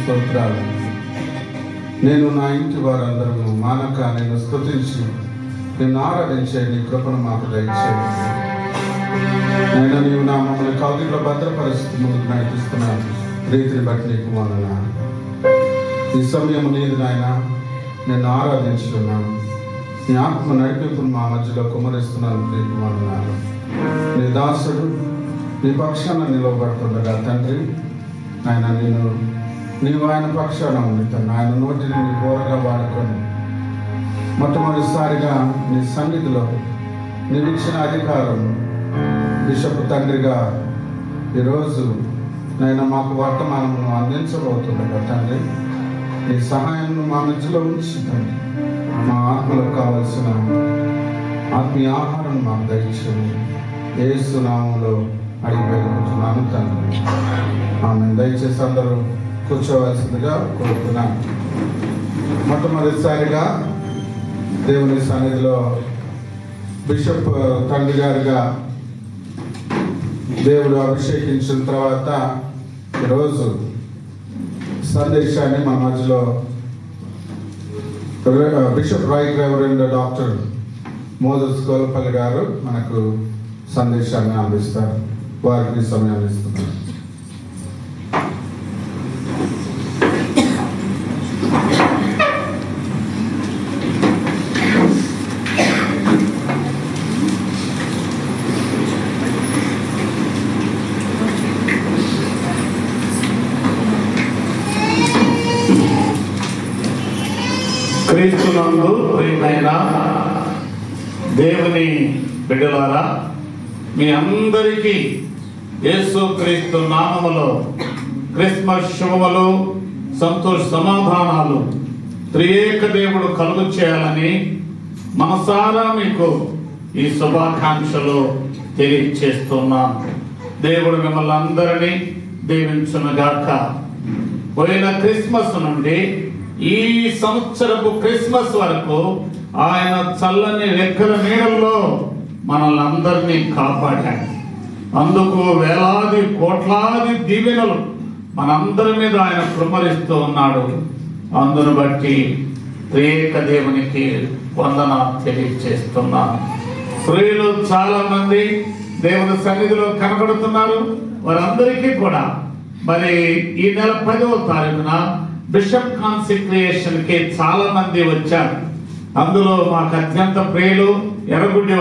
స్తోత్రాలు. నేను నా ఇంటి వారందరూ మానక నేను స్తుతించి నిన్ను ఆరాధించే నీ కృపను మాకు దయచేయండి. నేను నీవు నా మమ్మల్ని కౌగిట్లో భద్రపరిస్థితి ముందుకు నడిపిస్తున్నాను. ప్రీతిని బట్టి నీకు వందనాలు. ఈ సమయం నీది నాయన, నేను ఆరాధించుతున్నాను. నీ ఆత్మ నడిపింపును మా మధ్యలో కుమ్మరిస్తున్నాను. నీకు వందనాలు. నీ దాసుడు నీ పక్షాన నిలవబడుతుండగా తండ్రి ఆయన నీవు ఆయన పక్షాన ఉండుతాను. ఆయన నోటిని నీ బోరగా వాడుకొని మొట్టమొదటిసారిగా నీ సన్నిధిలో నీవు ఇచ్చిన అధికారం బిషప్ తండ్రిగా ఈరోజు నేను మాకు వర్తమానమును అందించబోతుండగా తండ్రి నీ సహాయం మా మధ్యలో ఉంచి తండ్రి మా ఆత్మలకు కావలసిన ఆత్మీయ ఆహారం మాకు దయచేయండి. యేసు నామములో అడిగి పెరుగుతున్నాను తండ్రి. ఆమె దయచేసి అందరూ కూర్చోవలసిందిగా కోరుతున్నాను. మొట్టమొదటిసారిగా దేవుని సన్నిధిలో బిషప్ తండ్రి గారిగా దేవుడు అభిషేకించిన తర్వాత ఈరోజు సందేశాన్ని మా మధ్యలో bishop right reverend doctor Moses Golpalli గారు మనకు సందేశాన్ని అందిస్తారు. వారికి సమయం ఇస్తున్నారు. క్రీస్తునందు ప్రియమైన దేవుని బిడ్డలారా, మీ అందరికీ యేసు క్రీస్తు నామములో క్రిస్మస్ శుభములు, సంతోష సమాధానాలు త్రియేక దేవుడు కలుగు చేయాలని మనసారా మీకు ఈ శుభాకాంక్షలు తెలియచేస్తున్నాను. దేవుడు మిమ్మల్ని అందరినీ దీవించునుగాక. పోయిన క్రిస్మస్ నుండి ఈ సంవత్సరపు క్రిస్మస్ వరకు ఆయన చల్లని రెక్కల నీడల్లో మనల్ని అందరినీ కాపాడాడు. అందుకు వేలాది కోట్లాది దీవెనలు మనందరి మీద ఆయన కృపరిస్తూ ఉన్నాడు. అందును బట్టి త్రియేక దేవునికి వందనాలు తెలియజేస్తున్నాను. స్త్రీలు చాలా మంది దేవుని సన్నిధిలో కనబడుతున్నారు. వారందరికీ కూడా మరి ఈ నెల 10వ తారీఖున బిషప్ కాన్సిక్రియేషన్ కి చాలా మంది వచ్చారు. అందులో మాకు అత్యంత ప్రియులు ఎర్రగుడ్డి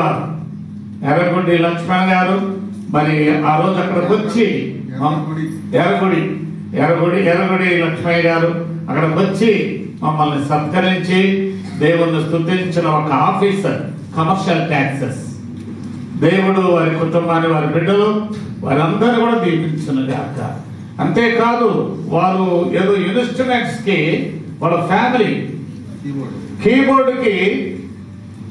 లక్ష్మణ్ గారు మరి ఆ రోజు అక్కడికి వచ్చి ఎర్రగుడి లక్ష్మయ్య గారు అక్కడికి వచ్చి మమ్మల్ని సత్కరించి దేవుణ్ణి స్తుతించిన ఒక ఆఫీసర్, కమర్షియల్ ట్యాక్సెస్. దేవుడు వారి కుటుంబాన్ని, వారి బిడ్డలు వారందరూ కూడా దీవించునుగాక. అంతేకాదు వారు ఏదో ఇన్స్ట్రుమెంట్స్ కి వాళ్ళ ఫ్యామిలీ కీబోర్డ్ కి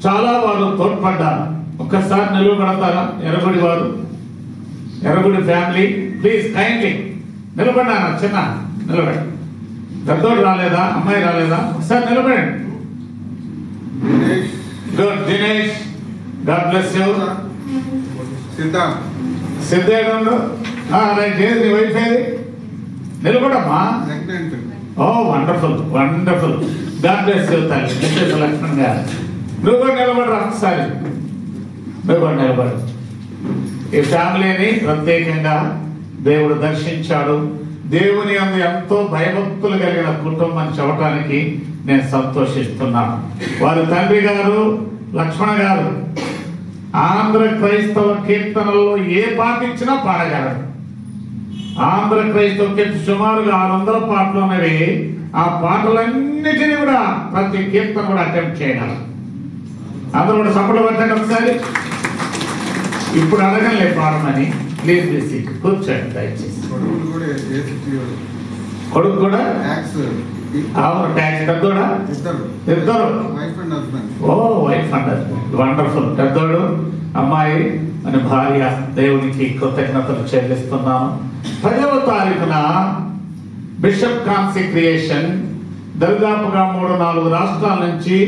చాలా వారు తోడ్పడ్డారు. ఒక్కసారి నిలబడతారా? ఎర్రగుడి ఫ్యామిలీ ప్లీజ్ కైండ్లీ నిలబడ్డాను. చిన్న నిలబడి, పెద్దోడు రాలేదా? అమ్మాయి రాలేదా? ఒకసారి నిలబడండి. Good. Dinesh, God bless you. సిద్ధేడు రైట్. నీ వైఫ్ ఏది? నిలబడమ్మా. Oh wonderful wonderful. God bless you తల్లి. మిస్సెస్ లక్ష్మణ్ గారు నువ్వు కూడా నిలబడరా ఒకసారి. నువ్వు కూడా నిలబడు. ఈ ఫ్యామిలీని ప్రత్యేకంగా దేవుడు దర్శించాడు. దేవుని అందు ఎంతో భయభక్తులు కలిగిన కుటుంబం చెప్పడానికి నేను సంతోషిస్తున్నాను. వారి తండ్రి గారు లక్ష్మణ గారు ఆంధ్ర క్రైస్తవ కీర్తనల్లో ఏ పాట ఇచ్చినా పాడగలరు. ఆంధ్ర క్రైస్తవ కీర్తన సుమారుగా 600 పాటలు ఉన్నవి. ఆ పాటలన్నిటినీ కూడా ప్రతి కీర్తన కూడా అటెంప్ట్ చేయగలరు. అందరూ కూడా సపోర్ట్ పెట్టండి ఒకసారి. ఇప్పుడు అడగలే పాడమని. ప్లీజ్ బీసీ కూర్చోండి దయచేసి. కొడుకు కూడా ట్యాక్స్. పెద్దోడా? ఇద్దరు. ఓ వైఫ్ అండ్ హస్బెండ్. వండర్ఫుల్. పెద్దోడు అమ్మాయి అని భార్య. దేవునికి కృతజ్ఞతలు చెల్లిస్తున్నాను. 10వ తారీఖున బిషప్ కాన్సిక్రియేషన్ దరిదాపుగా 3-4 రాష్ట్రాల నుంచి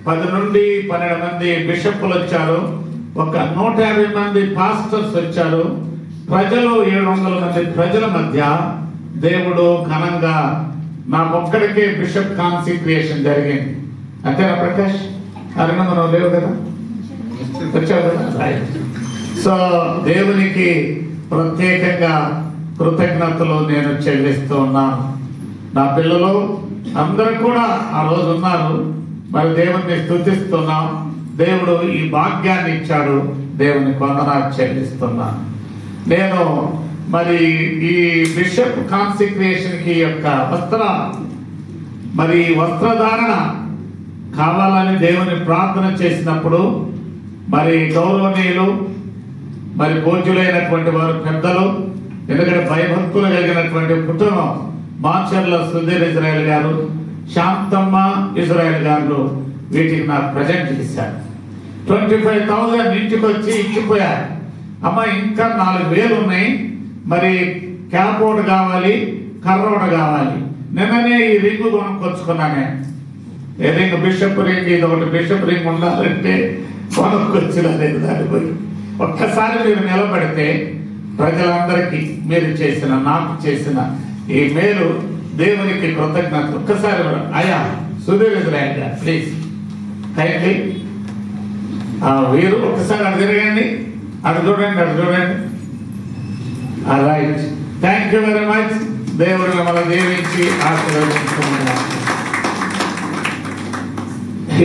10 నుండి 12 మంది బిషప్లు వచ్చారు. ఒక 150 మంది పాస్టర్స్ వచ్చారు. ప్రజలు 700 మంది ప్రజల మధ్య దేవుడు ఘనంగా నాకు ఒక్కడికే బిషప్ కాన్సిక్రియేషన్ జరిగింది. అంతేనా ప్రకాష్? అరేనా మనం లేవు కదా, వచ్చావు కదా, రైట్. సో దేవునికి ప్రత్యేకంగా కృతజ్ఞతలు నేను చెల్లిస్తూ ఉన్నాను. నా పిల్లలు అందరూ కూడా ఆ రోజు ఉన్నారు. మరి దేవుణ్ణి స్తుతిస్తున్నాం. దేవుడు ఈ భాగ్యాన్ని ఇచ్చాడు. దేవుని వందనాలు చెల్లిస్తున్నాను. నేను మరి ఈ బిషప్ కాన్సిక్రేషన్ కి యొక్క వస్త్రధారణ కావాలని దేవుని ప్రార్థన చేసినప్పుడు మరి గౌరవనీయులు మరి పూజ్యులైనటువంటి వారు పెద్దలు, ఎందుకంటే భయభక్తులు కలిగినటువంటి కుటుంబం మాచర్ల సుధీర్ ఇజ్రాయెల్ గారు, శాంతమ్మ ఇజ్రాయెల్ గారు వీటికి నాకు ప్రజెంట్ చేశారు. 25,000 ఇంటికి వచ్చి ఇచ్చిపోయారు. అమ్మ ఇంకా 4,000 ఉన్నాయి, మరి క్యాప్ ఒకటి కావాలి, కర్ర ఒకటి కావాలి. నిన్ననే ఈ రింగు కొనుక్కొచ్చుకున్నానే. ఏ రింగ్? Bishop ring. ఇది ఒకటి బిషప్ రింగ్ ఉండాలంటే కొనుక్కొచ్చినలేదు. దాని పోయి ఒక్కసారి మీరు నిలబడితే ప్రజలందరికీ మీరు చేసిన, నాకు చేసిన ఈ మేలు దేవునికి కృతజ్ఞత. ఒక్కసారి అయ్యా సుధీర్ ఇజ్రాయెల్ గారు ప్లీజ్ కైండ్లీ వీరు ఒక్కసారి అటు తిరగండి, అటు చూడండి, అటు చూడండి. Right, thank you very much. దేవుడు మిమ్మల్ని దీవించి ఆశీర్వదించుకున్నాను.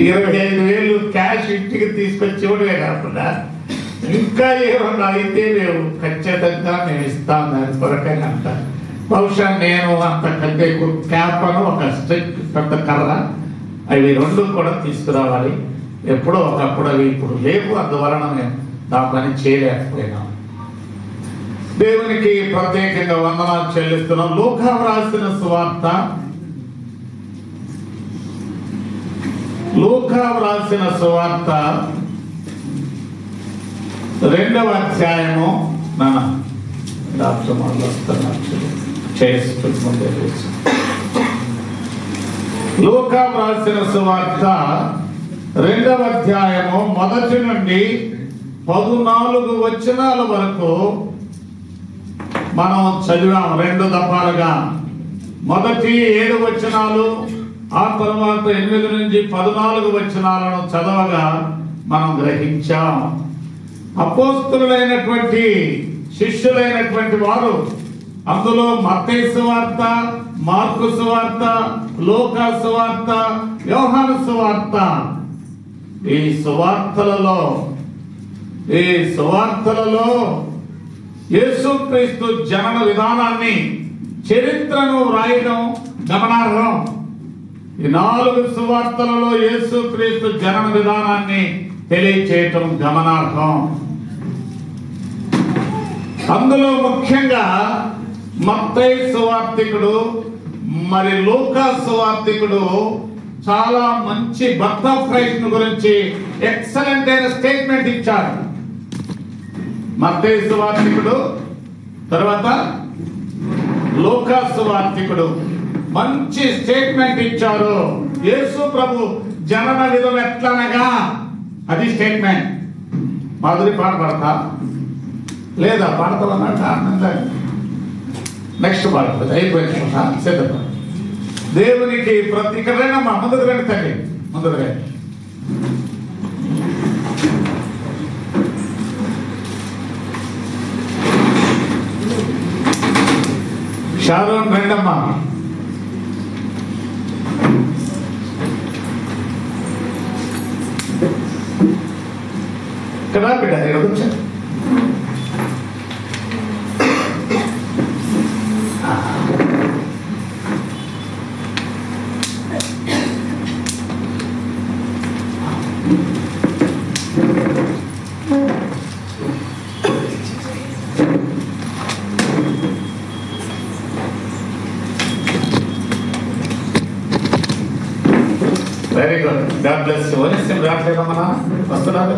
25,000 క్యాష్ ఇంటికి తీసుకొచ్చి ఇవ్వడమే కాకుండా ఇంకా ఏమన్నా అయితే మేము ఖచ్చితంగా మేము ఇస్తాం. దాని కొరకని అంటారు. బహుశా నేను అంత కంటే క్యాప్ అని ఒక స్టిక్ పెద్ద కర్ర, అవి 2 కూడా తీసుకురావాలి. ఎప్పుడో ఒకప్పుడు అవి ఇప్పుడు లేవు, అందువలన మేము నా పని చేయలేకపోయినాం. దేవునికి ప్రత్యేకంగా వందనాలు చెల్లిస్తున్నాం. లూకా వ్రాసిన సువార్త, లూకా వ్రాసిన సువార్త 2వ అధ్యాయము. నాన్న డాక్టర్ చేసుకుంటే లూకా వ్రాసిన సువార్త 2వ అధ్యాయము 1 నుండి 14 వచనాల వరకు మనం చదివాం 2 దఫాలుగా. మొదటి 7 వచనాలు, ఆ తర్వాత 8 నుంచి 14 వచనాలను చదవగా మనం గ్రహించాం. అపోస్తలులైనటువంటి శిష్యులైనటువంటి వారు అందులో మత్తయి సువార్త, మార్కు సువార్త, లూకా సువార్త, యోహాను సువార్త, ఈ సువార్తలలో యేసుక్రీస్తు జనన విధానాన్ని, చరిత్రను రాయడం గమనార్హం. ఈ 4 సువార్తలలో యేసుక్రీస్తు జనన విధానాన్ని తెలియచేయటం గమనార్హం. అందులో ముఖ్యంగా మత్తయి సువార్తికుడు మరి లూకా సువార్తికుడు చాలా మంచి బర్త్ ఆఫ్ క్రైస్ట్ గురించి ఎక్సలెంట్ అయిన స్టేట్మెంట్ ఇచ్చాడు. మత్తయి సువార్తికుడు, తర్వాత లూకా సువార్తికుడు మంచి స్టేట్మెంట్ ఇచ్చారు. యేసు ప్రభు జనన విధం ఎట్లనగా, అది స్టేట్మెంట్. మాధురి పాట పాడతా లేదా? పాడతామన్నట్టు ఆనందంగా నెక్స్ట్ పాడుతుంది. అయిపోయింది సిద్ధపడ. దేవునికి ప్రతికరైనా మా ముందుకు రండి తల్లి, ముందుకు రండి. షారోన్ రెండమ్మా. ఇక్కడ బిడ్డ ఇక్కడ వచ్చా. Very good, God bless. వనిస్యం రావట్లేదమ్మా, వస్తున్నారు.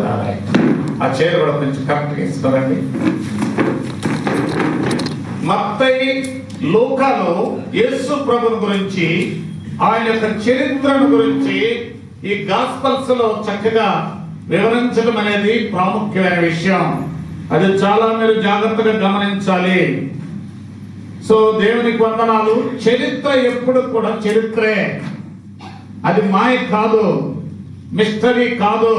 ఆ చైర్ కూడా కొంచెం కరెక్ట్గా ఇసుకోరండి. మత్తయి, లూకాలో యేసు ప్రభుని గురించి, ఆయన యొక్క చరిత్రను గురించి ఈ గాస్పల్స్ లో చక్కగా వివరించడం అనేది ప్రాముఖ్యమైన విషయం. అది చాలా మీరు జాగ్రత్తగా గమనించాలి. సో దేవునికి వందనాలు. చరిత్ర ఎప్పుడు కూడా చరిత్రే, అది మాయ కాదు, మిస్టరీ కాదు,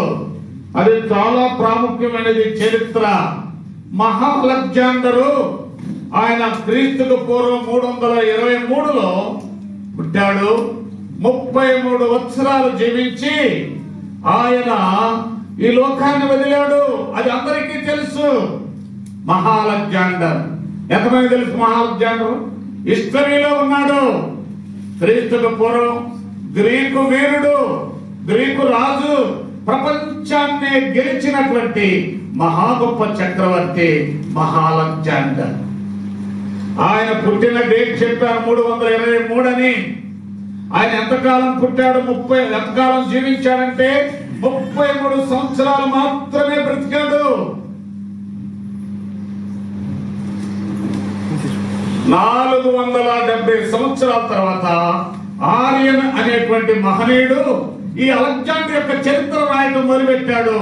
అది చాలా ప్రాముఖ్యమైనది చరిత్ర. మహా అలెగ్జాండరు ఆయన క్రీస్తుకు పూర్వం 323లో పుట్టాడు. 33 సంవత్సరాలు జీవించి ఆయన ఈ లోకాన్ని వదిలాడు. అది అందరికీ తెలుసు. మహా అలెగ్జాండర్ ఎంతమంది తెలుసు? మహా అలెగ్జాండర్ హిస్టరీలో ఉన్నాడు. క్రీస్తుకు పూర్వం గ్రీకు వీరుడు, గ్రీకు రాజు, ప్రపంచాన్ని గెలిచినటువంటి మహా గొప్ప చక్రవర్తి మహా అలెగ్జాండర్. ఆయన పుట్టిన డేట్ చెప్పారు 323 అని. ఆయన ఎంతకాలం పుట్టాడు? ఎంతకాలం జీవించాడంటే 33 సంవత్సరాలు మాత్రమే బ్రతికాడు. 470 సంవత్సరాల తర్వాత ఆర్యన్ అనేటువంటి మహనీయుడు ఈ అలెగ్జాండర్ యొక్క చరిత్ర రాయడం మొదలుపెట్టాడు.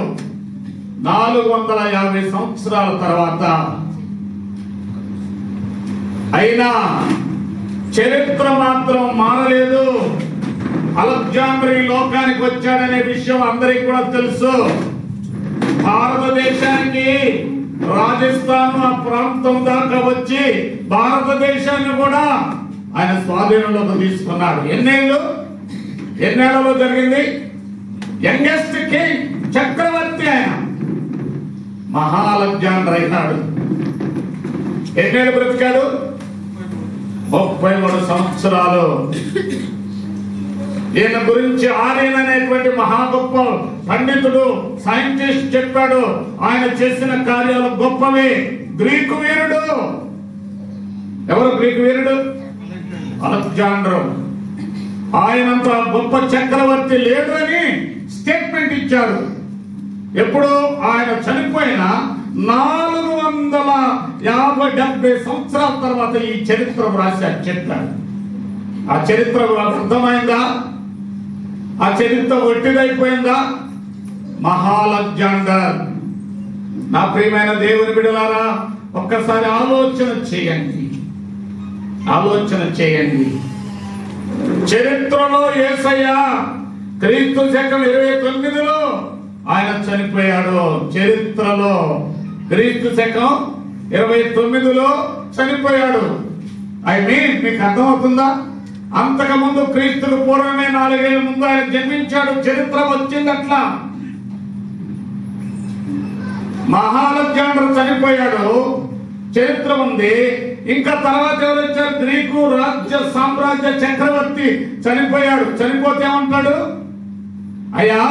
450 సంవత్సరాల తర్వాత అయినా చరిత్ర మాత్రం మారలేదు. అలెగ్జాండర్ ఈ లోకానికి వచ్చాడనే విషయం అందరికీ కూడా తెలుసు. భారతదేశానికి రాజస్థాన్ ఆ ప్రాంతం దాకా వచ్చి భారతదేశాన్ని కూడా ఆయన స్వాధీనంలోకి తీసుకున్నాడు. ఎన్నేళ్లలో జరిగింది? యంగెస్ట్ కింగ్, చక్రవర్తి ఆయన మహా అలెగ్జాండర్ అయినాడు. ఎన్నేళ్ళు బ్రతికాడు? 33 సంవత్సరాలు. ఈయన గురించి ఆర్యన్ అనేటువంటి మహా గొప్ప పండితుడు, సైంటిస్ట్ చెప్పాడు, ఆయన చేసిన కార్యాలు గొప్పవి. గ్రీకు వీరుడు. ఎవరు గ్రీకు వీరుడు? అలెగ్జాండర్. ఆయనంత గొప్ప చక్రవర్తి లేడు అని స్టేట్మెంట్ ఇచ్చారు. ఎప్పుడు? ఆయన చనిపోయిన 450-70 సంవత్సరాల తర్వాత ఈ చరిత్ర రాశారు, చెప్పారు. ఆ చరిత్ర అర్థమైందా? ఆ చరిత్ర ఒట్టిదైపోయిందా? మహా అలెగ్జాండర్. నా ప్రియమైన దేవుని బిడ్డలారా, ఒక్కసారి ఆలోచన చేయండి. చరిత్రలో యేసయ్య క్రీస్తు శకం 29లో ఆయన చనిపోయాడు. చరిత్రలో క్రీస్తు శకం 29లో చనిపోయాడు. మీకు అర్థమవుతుందా? అంతకుముందు క్రీస్తుకు పూర్వమే 4 ఏళ్ల ముందు ఆయన జన్మించాడు. చరిత్ర వచ్చింది అట్లా. మహా అలెగ్జాండర్ చనిపోయాడు, చరిత్ర ఉంది. ఇంకా తర్వాత ఎవరు వచ్చారు? గ్రీకు రాజ్య సామ్రాజ్య చక్రవర్తి చనిపోయాడు. చనిపోతే ఏమంటాడు? అయ్యా,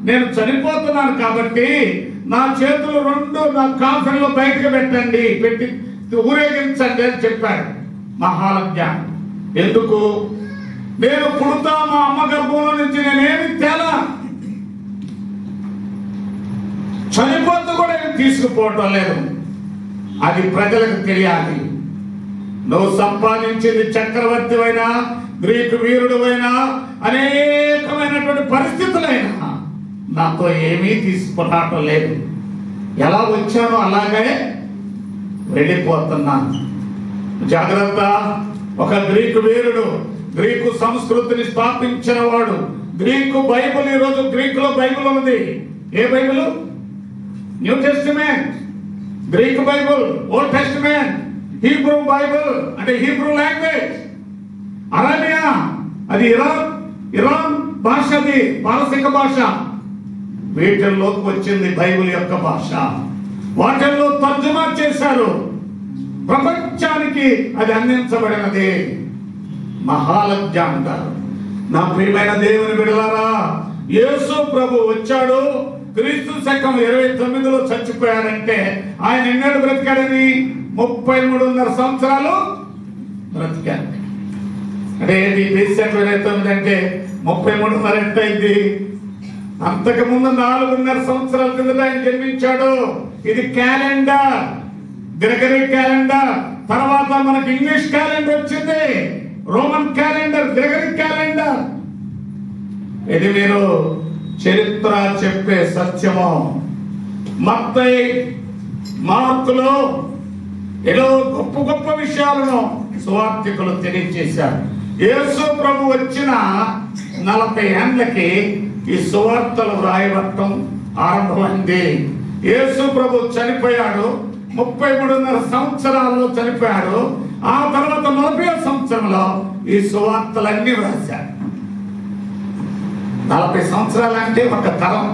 నేను చనిపోతున్నాను కాబట్టి నా చేతులు 2 నా కాఫీలో బయటకు పెట్టండి, పెట్టి ఊరేగించండి అని చెప్పాడు మహా అలెగ్జాండర్. ఎందుకు? నేను పుడతా మా అమ్మ గర్భంలో నుంచి నేనేమి తేలా, చనిపోతూ కూడా ఏమి తీసుకుపోవటం లేదు. అది ప్రజలకు తెలియాలి. నువ్వు సంపాదించింది చక్రవర్తి అయినా, గ్రీకు వీరుడు అయినా, అనేకమైనటువంటి పరిస్థితులైనా నాతో ఏమీ తీసుకురావటం లేదు. ఎలా వచ్చానో అలాగే వెళ్ళిపోతున్నాను. జాగ్రత్త. ఒక గ్రీకు వీరుడు, గ్రీకు సంస్కృతిని స్థాపించిన వాడు. గ్రీకు బైబిల్, ఈరోజు గ్రీకులో బైబిల్ ఉంది. ఏ Bible? New testament. Greek Bible, old testament, Hebrew Bible అంటే హీబ్రూ లాంగ్వేజ్, అరేబియా అది ఇరాన్ భాష, అది పారసిక భాష. వీటిల్లోకి వచ్చింది బైబిల్ యొక్క భాష. వాటిల్లో తర్జుమా చేశారు. ప్రపంచానికి అది అందించబడినది. మహా అలెగ్జాండర్. నా ప్రియమైన దేవుని బిడ్డలారా, యేసు ప్రభు వచ్చాడు, క్రీస్తు శకం 29లో చచ్చిపోయాడంటే ఆయన ఎన్నేళ్ళు బ్రతికాడని? 33.5 సంవత్సరాలు బ్రతికాడు. అంటే క్రీస్తు శకం 29 అంటే 33.5 ఎంత అయింది? అంతకుముందు 4.5 సంవత్సరాల కిందట ఆయన జన్మించాడు. ఇది క్యాలెండర్, గ్రెగరీ క్యాలెండర్. తర్వాత మనకి ఇంగ్లీష్ క్యాలెండర్ వచ్చింది, రోమన్ క్యాలెండర్, గ్రెగరీ క్యాలెండర్. ఇది మీరు చరిత్ర చెప్పే సత్యము. మత్తయి, మార్కులో ఏదో గొప్ప గొప్ప విషయాలను సువార్థికులు తెలియజేశారు. యేసు ప్రభు వచ్చిన 40 ఏండ్లకి ఈ సువార్తలు వ్రాయబడటం ఆరంభమైంది. యేసు ప్రభు చనిపోయాడు, 33.5 సంవత్సరాల్లో చనిపోయాడు. ఆ తర్వాత 40వ సంవత్సరంలో ఈ సువార్తలన్నీ వ్రాశాడు. 40 సంవత్సరాలంటే ఒక తరం.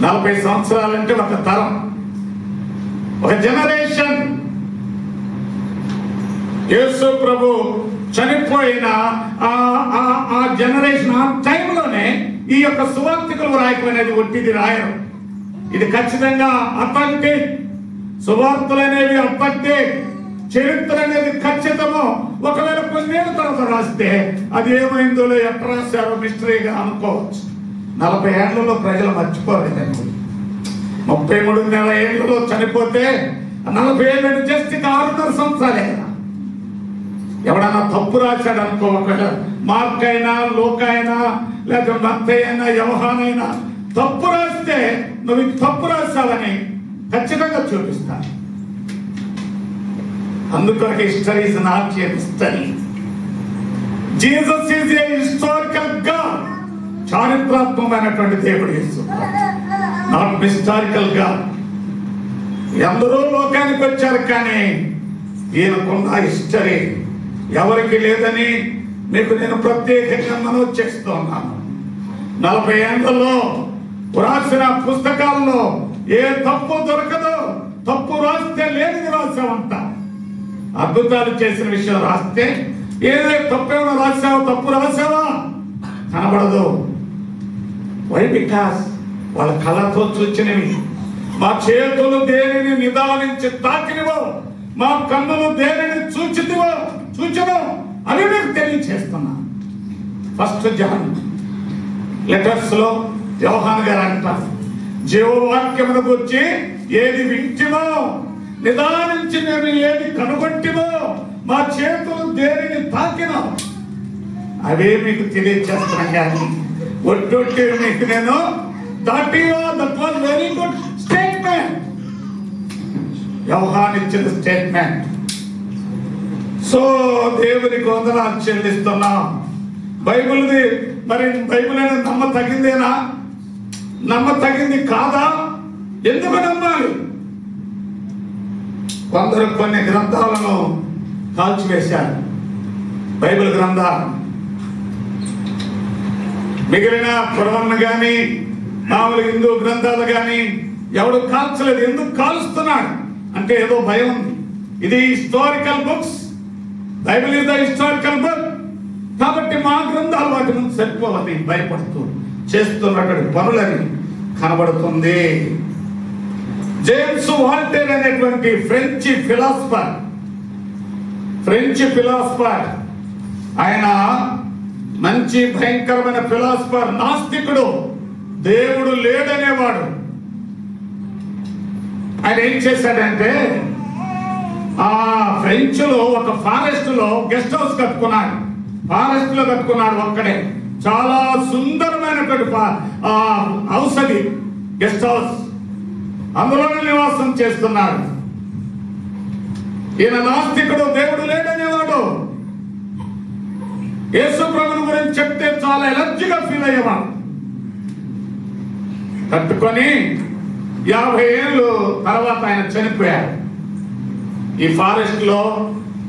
40 సంవత్సరాలంటే ఒక తరం, ఒక జనరేషన్. యేసు ప్రభు చనిపోయిన ఆ జనరేషన్, ఆ టైంలోనే ఈ యొక్క సువార్తికులు రాయటం అనేది ఒట్టిది రాయరు. ఇది ఖచ్చితంగా అథెంటిక్. సువార్తలు అనేవి అథెంటిక్. చరిత్ర అనేది ఖచ్చితము. ఒకవేళ కొన్నేళ్ళ తర్వాత రాస్తే అది ఏమైందో ఎట్లా రాశారో మిస్టరీగా అనుకోవచ్చు. 40 ఏళ్లలో ప్రజలు మర్చిపోలేదండి. 33 ఏళ్లలో చనిపోతే 40 ఏళ్ళు జస్ట్ 6.5 సంవత్సరాలే. ఎవడన్నా తప్పు రాశాడు అనుకో, ఒకవేళ మార్క్ అయినా, లూకా అయినా, లేదా మత్తయి అయినా, యోహాను అయినా తప్పు రాస్తే నువ్వు తప్పు రాశావని ఖచ్చితంగా చూపిస్తాను. అందుకు history is not a history. Jesus is a historical God. చారిత్రాత్మకమైనటువంటి దేవుడు యేసు, నాట్ హిస్టారికల్ గాడ్. ఎందరో లోకానికి వచ్చారు, కానీ ఈయనకున్న హిస్టరీ ఎవరికి లేదని మీకు నేను ప్రత్యేకంగా మనవి చేస్తూ ఉన్నాను. 40 ఏళ్లలో రాసిన పుస్తకాల్లో ఏ తప్పు దొరకదు. తప్పు రాస్తే లేనిది రాసావంట. అద్భుతాలు చేసిన విషయం రాస్తే ఏదో తప్పేమైనా రాసావా, తప్పు రాసావా కనబడదు. వై? బికాస్ వాళ్ళ కళ్ళతో చూచినవి. మా చేతులు దేనిని నిదానించి తాకినవో, మా కన్నులు దేనిని చూచితివో చూచను అని మీకు తెలియచేస్తున్నా. ఫస్ట్ జాన్ లెటర్స్ లో యోహాను గారు అంటారు, జీవవాక్యమును గురించి ఏది వింటిమో, నిదానించి మేము ఏది కనుగొట్టిమో, మా చేతులు దేనిని తాకినో అవే మీకు తెలియచేస్తున్నాం. కానీ ఒట్టొట్టి మీకు నేను that was very good statement. యోహాను ఇచ్చిన స్టేట్మెంట్. సో దేవునికి వందనాలు చెల్లిస్తున్నాం. బైబిల్ది మరి బైబిల్ అనేది నమ్మతగిందేనా? నమ్మతగింది కాదా? ఎందుకు నమ్మాలి? కొందరు కొన్ని గ్రంథాలను కాల్చివేశారు, బైబిల్ గ్రంథాలు. మిగిలిన పురాణాలు కానీ, మామూలు హిందూ గ్రంథాలు కానీ ఎవడు కాల్చలేదు. ఎందుకు కాలుస్తున్నాడు అంటే ఏదో భయం ఉంది. ఇది historical books. Bible is the historical book. కాబట్టి మా గ్రంథాలు వాటి ముందు సరిపోవని భయపడుతూ చేస్తున్నటువంటి పనులని కనబడుతుంది. జేమ్స్ వాల్టేర్ అనేటువంటి ఫ్రెంచ్ ఫిలాసఫర్, ఆయన మంచి భయంకరమైన ఫిలాసఫర్, నాస్తికుడు, దేవుడు లేడనేవాడు. ఆయన ఏం చేశాడంటే ఆ ఫ్రెంచ్ లో ఒక ఫారెస్ట్ లో గెస్ట్ హౌస్ కట్టుకున్నాడు. ఫారెస్ట్ లో కట్టుకున్నాడు ఒక్కడే. చాలా సుందరమైనటువంటి హౌస్ అది, గెస్ట్ హౌస్. అందులోనే నివాసం చేస్తున్నాడు. ఈయన నాస్తికుడు, దేవుడు లేడనేవాడు. యేసు ప్రభువుని గురించి చెప్తే చాలా ఎలర్జీగా ఫీల్ అయ్యేవాడు. కట్టుకొని 50 ఏళ్ళు తర్వాత ఆయన చనిపోయాడు. ఈ ఫారెస్ట్ లో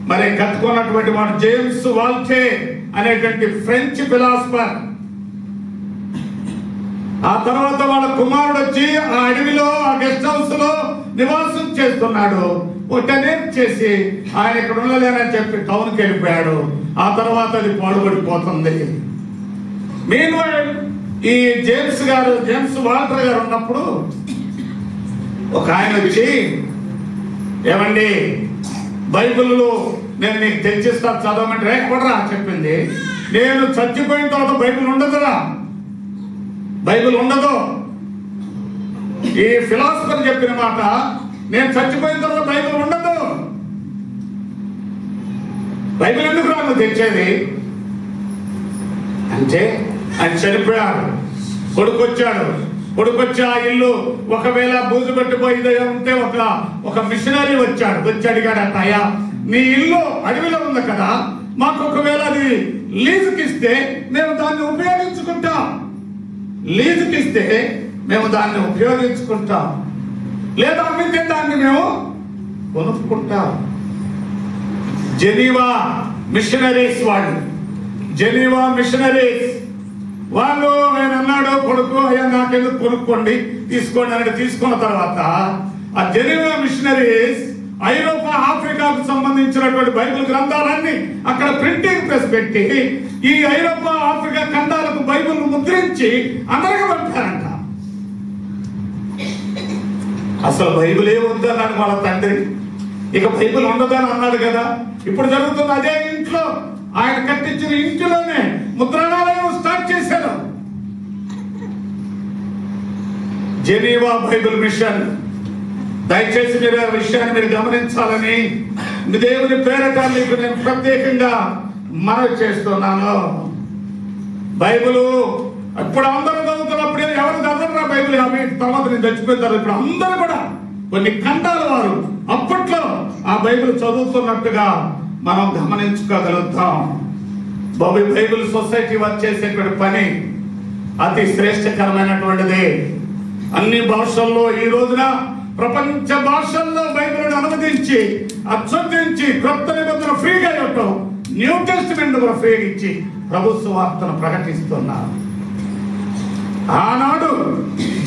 మరి కట్టుకున్నటువంటి వాడు జేమ్స్ వాల్టేర్ అనేటువంటి ఫ్రెంచ్ ఫిలాసఫర్. ఆ తర్వాత వాళ్ళ కుమారుడు వచ్చి ఆ అడవిలో, ఆ గెస్ట్ హౌస్ లో నివాసం చేస్తున్నాడు. ఒట్టనేం చేసి ఆయన ఇక్కడ ఉండలేనని చెప్పి టౌన్కి వెళ్ళిపోయాడు. ఆ తర్వాత అది పాడుపడిపోతుంది. మీన్వైల్ ఈ జేమ్స్ వాల్టర్ గారు ఉన్నప్పుడు ఒక ఆయన వచ్చి, ఏమండి బైబిల్లో నేను నీకు తెచ్చిస్తా చదవమంటే రేపడరా చెప్పింది. నేను చచ్చిపోయిన తర్వాత బైబిల్ ఉండదురా, బైబిల్ ఉండదు. ఈ ఫిలాసఫర్ చెప్పిన మాట, నేను చచ్చిపోయిన తర్వాత బైబిల్ ఉండదు. బైబిల్ ఎందుకు రా నువ్వు తెచ్చేది అంటే, ఆయన చనిపోయాడు. కొడుకొచ్చి ఆ ఇల్లు ఒకవేళ బూజు పెట్టిపోయిందో ఉంటే ఒక మిషనరీ వచ్చి అడిగాడట, అయ్యా నీ ఇల్లు అడవిలో ఉంది కదా, మాకు ఒకవేళ అది లీజుకిస్తే మేము దాన్ని ఉపయోగించుకుంటాం. లీజుకిస్తే మేము దాన్ని ఉపయోగించుకుంటాం, లేదా అమ్మితే దాన్ని మేము కొనుక్కుంటాం. జెనీవా మిషనరీస్ వాళ్ళు ఆయన అన్నాడు, కొడుకు అయ్యా నాకెందుకు కొనుక్కోండి, తీసుకోండి అని తీసుకున్న తర్వాత ఆ జెనీవా మిషనరీస్ ఐరోపా ఆఫ్రికాకు సంబంధించినటువంటి బైబిల్ గ్రంథాలన్నీ అక్కడ ప్రింటింగ్ ప్రెస్ పెట్టి ఈ ఐరోపా ఆఫ్రికా ఖండాలకు బైబిల్ ముద్రించి అందరికీ పంపారంట. అసలు బైబిలే వద్దన్నాడు వాళ్ళ తండ్రి, ఇక బైబిల్ ఉండదని అన్నాడు కదా. ఇప్పుడు జరుగుతున్న అదే ఇంట్లో, ఆయన కట్టించిన ఇంటిలోనే ముద్రణాలయం స్టార్ట్ చేశారు. Geneva Bible mission. దయచేసి మీరు ఆ విషయాన్ని మీరు గమనించాలని దేవుని పేరట మీకు నేను ప్రత్యేకంగా మనవి చేస్తున్నాను. బైబిల్ ఇప్పుడు అందరూ చదువుతున్నప్పుడు ఎవరు చదవరా బైబిల్, అవి తర్వాత నేను చచ్చిపోతారు. ఇప్పుడు అందరూ కూడా కొన్ని ఖండాల వారు అప్పట్లో ఆ బైబిల్ చదువుతున్నట్టుగా మనం గమనించుకోగలుగుతాం. బైబిల్ సొసైటీ వారు చేసేటువంటి పని అతి శ్రేష్టకరమైనటువంటిది. అన్ని భాషల్లో ఈ రోజున ప్రపంచ భాషల్లో బైబిల్ని అనువదించి అచ్చొద్దించి కొత్త నిబంధన ఫ్రీగా ఇవ్వటం, న్యూ టెస్టిమెంట్ కూడా ఫ్రీగా ఇచ్చి ప్రభు సువార్తను ప్రకటిస్తున్నారు. ఆనాడు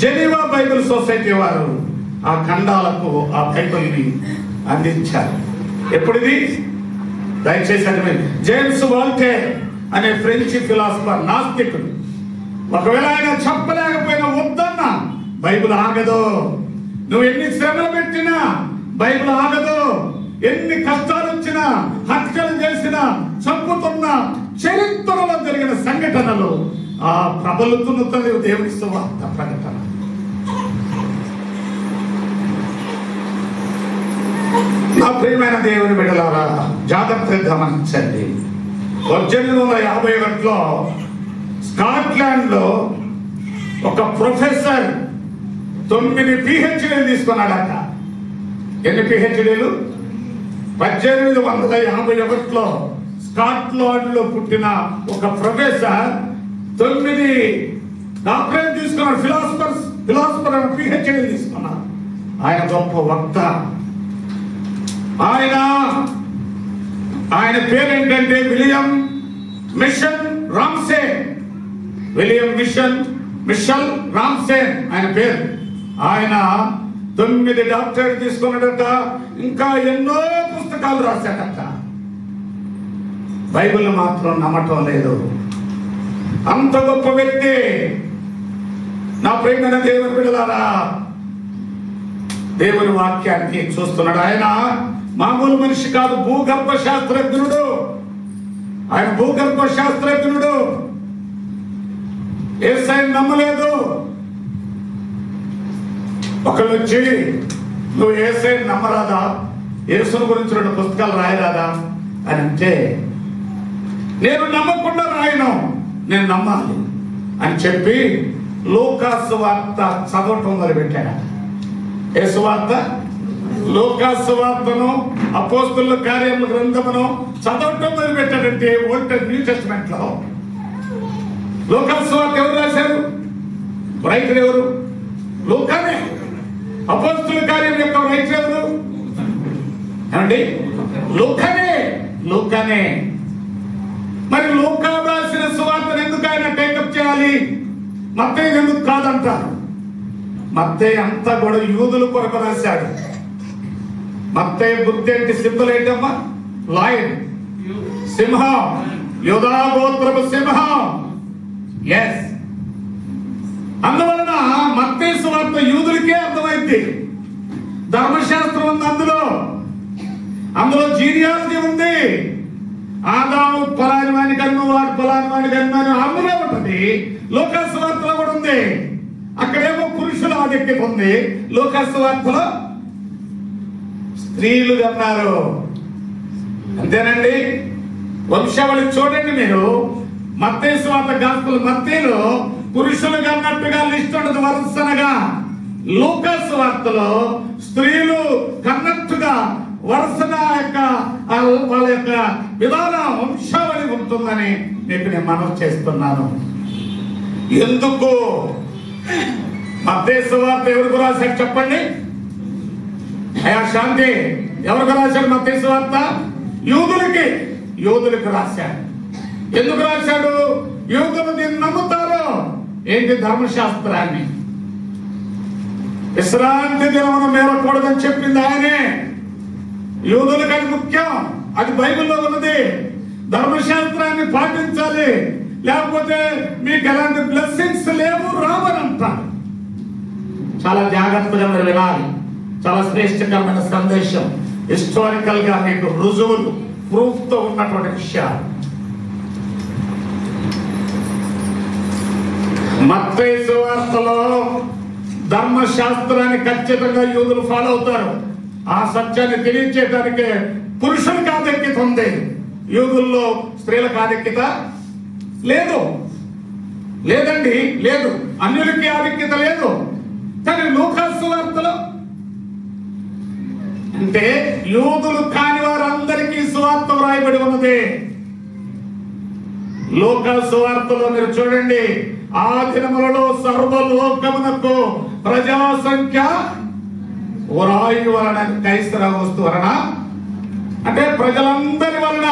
జెనీవా బైబిల్ సొసైటీ వారు ఆ ఖండాలకు ఆ బైబిల్ని అందించారు. ఎప్పుడిది? దయచేసి అంటే జేమ్స్ వాల్టేర్ అనే ఫ్రెంచ్ ఫిలాసఫర్, నాస్తికుడు. ఒకవేళ ఆయన చెప్పలేకపోయినా వద్దన్నా బైబిల్ ఆగదు. నువ్వు ఎన్ని శ్రమలు పెట్టినా బైబిల్ ఆగదు. ఎన్ని కష్టాలు వచ్చినా, హత్యలు చేసినా, చంపుతున్నా, చరిత్రలో జరిగిన సంఘటనలు ఆ ప్రబలుతున్నది దేవుని సువార్త ప్రకటన. నా ప్రియమైన దేవుని బిడ్డలారా, జాగ్రత్తగా గమనించండి. 1851లో స్కాట్లాండ్ లో ఒక ప్రొఫెసర్ 9 PhDలు తీసుకున్నాడట. ఎన్ని PhDలు? 1851లో స్కాట్లాండ్ లో పుట్టిన ఒక ప్రొఫెసర్ 9 డాక్టరేట్ తీసుకున్నాడు. ఫిలాసఫర్ అని PhDలు తీసుకున్నాడు. ఆయన గొప్ప వక్త. ఆయన పేరేంటంటే విలియం మిషల్ రామ్సే ఆయన పేరు. ఆయన 9 డాక్టరేట్ తీసుకున్నాడట. ఇంకా ఎన్నో పుస్తకాలు రాశాడట. బైబిల్ మాత్రం నమ్మటం లేదు. అంత గొప్ప వ్యక్తి. నా ప్రియమైన దేవుని బిడ్డలారా, దేవుని వాక్యాన్ని చూస్తున్నాడు. ఆయన మామూలు మనిషి కాదు, భూగర్భ శాస్త్రజ్ఞుడు. ఆయన భూగర్భ శాస్త్రజ్ఞుడు. యేసయ్యను నమ్మలేదు. ఒకళ్ళు వచ్చి, నువ్వు యేసయ్యను నమ్మరాదా, యేసుని గురించి 2 పుస్తకాలు రాయరాదా అని అంటే, నేను నమ్మకుండా రాయను, నేను నమ్మాలి అని చెప్పి లూకాసు వార్త చదవటం మొదలుపెట్టాడు. యేసు వార్త, లూకాసు వార్తను, అపోస్తలుల కార్యముల గ్రంథమును చదవటం మొదలుపెట్టాడంటే ఓల్డ్ న్యూ టెస్టిమెంట్ లో లూకాసు వార్త ఎవరు రాశారు? రైటర్ ఎవరు? లూకానే. అపోస్తలుల కార్యం యొక్క రైటర్ ఎవరు? ఏమండి? లూకానే. మరి లూకా రాసిన సువార్తను ఎందుకు ఆయన టేకప్ చేయాలి? మత్తయి ఎందుకు కాదంటారు? మత్తయి అంతా కూడా యూదుల కొరకు రాశాడు. మత్తయి బుద్ధి అంటే సింబల్ ఏంటమ్మా? లయన్, సింహం, యూదా గోత్రపు సింహం. ఎస్. అందువలన మత్తయి సువార్త యూదులకే అర్థమైంది. ధర్మశాస్త్రం ఉంది అందులో జీనియాలజీ ఉంది. ఆదాము ఫలాని వాని కన్ను, వాడు ఫలాని వాని కన్ను అని అందులో ఉంటుంది. లూకాసు వార్తలో కూడా ఉంది. అక్కడేమో పురుషుల ఆధిక్యత ఉంది, లూకాసు వార్తలో స్త్రీలు కన్నారు. అంతేనండి. వంశావళి చూడండి మీరు. మత్తయి సువార్త గాస్పెల్ మత్తయిలో పురుషులు కన్నట్టుగా లిస్ట్ ఉండదు వరుసనగా. లూకాసు వార్తలో స్త్రీలు కన్నట్టుగా వరుసగా వాళ్ళ యొక్క విధాన వంశావళి ఉంటుందని మీకు నేను మనవి చేస్తున్నాను. ఎందుకు మత్తయి సువార్త ఎవరికి రాశాడు చెప్పండి? అయ్యా శాంతి, ఎవరికి రాశాడు మత్తయి సువార్త? యూదులకి రాశాడు. ఎందుకు రాశాడు? యూదులు దీన్ని నమ్ముతారు. ఏంటి? ధర్మశాస్త్రాన్ని. విశ్రాంతి దినమును మేరకూడదని చెప్పింది ఆయనే. యూదులకు అది ముఖ్యం, అది బైబిల్లో ఉన్నది. ధర్మశాస్త్రాన్ని పాటించాలి, లేకపోతే మీకు ఎలాంటి బ్లెస్సింగ్స్ లేవు, రావని అంటారు. చాలా జాగ్రత్తగా మీరు వినాలి. చాలా శ్రేష్టకరమైన సందేశం, హిస్టారికల్ గా మీకు రుజువులు, ప్రూఫ్ తో ఉన్నటువంటి విషయాలు. మత్తయి సువార్తలో ధర్మశాస్త్రాన్ని ఖచ్చితంగా యూదులు ఫాలో అవుతారు. ఆ సత్యాన్ని తెలియచేయడానికి పురుషులకు ఆధిక్యత ఉంది, యూదుల్లో స్త్రీలకు ఆధిక్యత లేదండి, లేదు. అన్యులకి ఆధిక్యత లేదు. కానీ లూకా సువార్తలో అంటే యూదులు కాని వారందరికీ సువార్త వ్రాయబడి ఉన్నది. లూకా సువార్తలో మీరు చూడండి, ఆ దినములలో సర్వలోకమునకు ప్రజా సంఖ్య వ్రాయు వలన, కైసర వస్తు వలన, అంటే ప్రజలందరి వలన,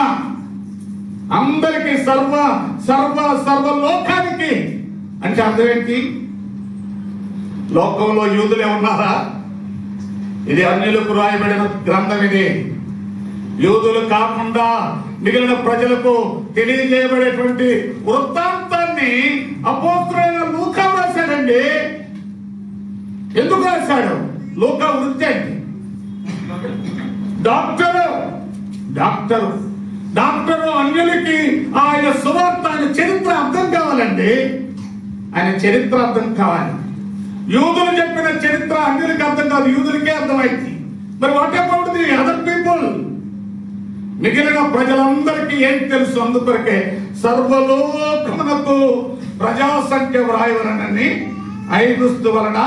అందరికి, సర్వలోకానికి. అంటే అర్థం ఏంటి? లోకంలో యూదులే ఉన్నారా? ఇది అన్యులకు రాయబడిన గ్రంథం. ఇది యూదులు కాకుండా మిగిలిన ప్రజలకు తెలియజేయబడేటువంటి వృత్తాంతాన్ని అపోస్తలుడైన లూకా రాశాడండి. ఎందుకు రాశాడు? లూకా వృత్తి ఏంటి? డాక్టరు అన్యులకి ఆయన సువార్త, ఆయన చరిత్ర అర్థం కావాలండి. ఆయన చరిత్ర అర్థం కావాలి. యూదులు చెప్పిన చరిత్ర అన్యులకి అర్థం కాదు, యూదులకే అర్థమైంది. మరి what about the other people? మిగిలిన ప్రజలందరికీ ఏంటి తెలుసు? అందుకొరకే సర్వలోకమునకు ప్రజా సంఖ్య వ్రాయవలనని ఐగుస్తు వలన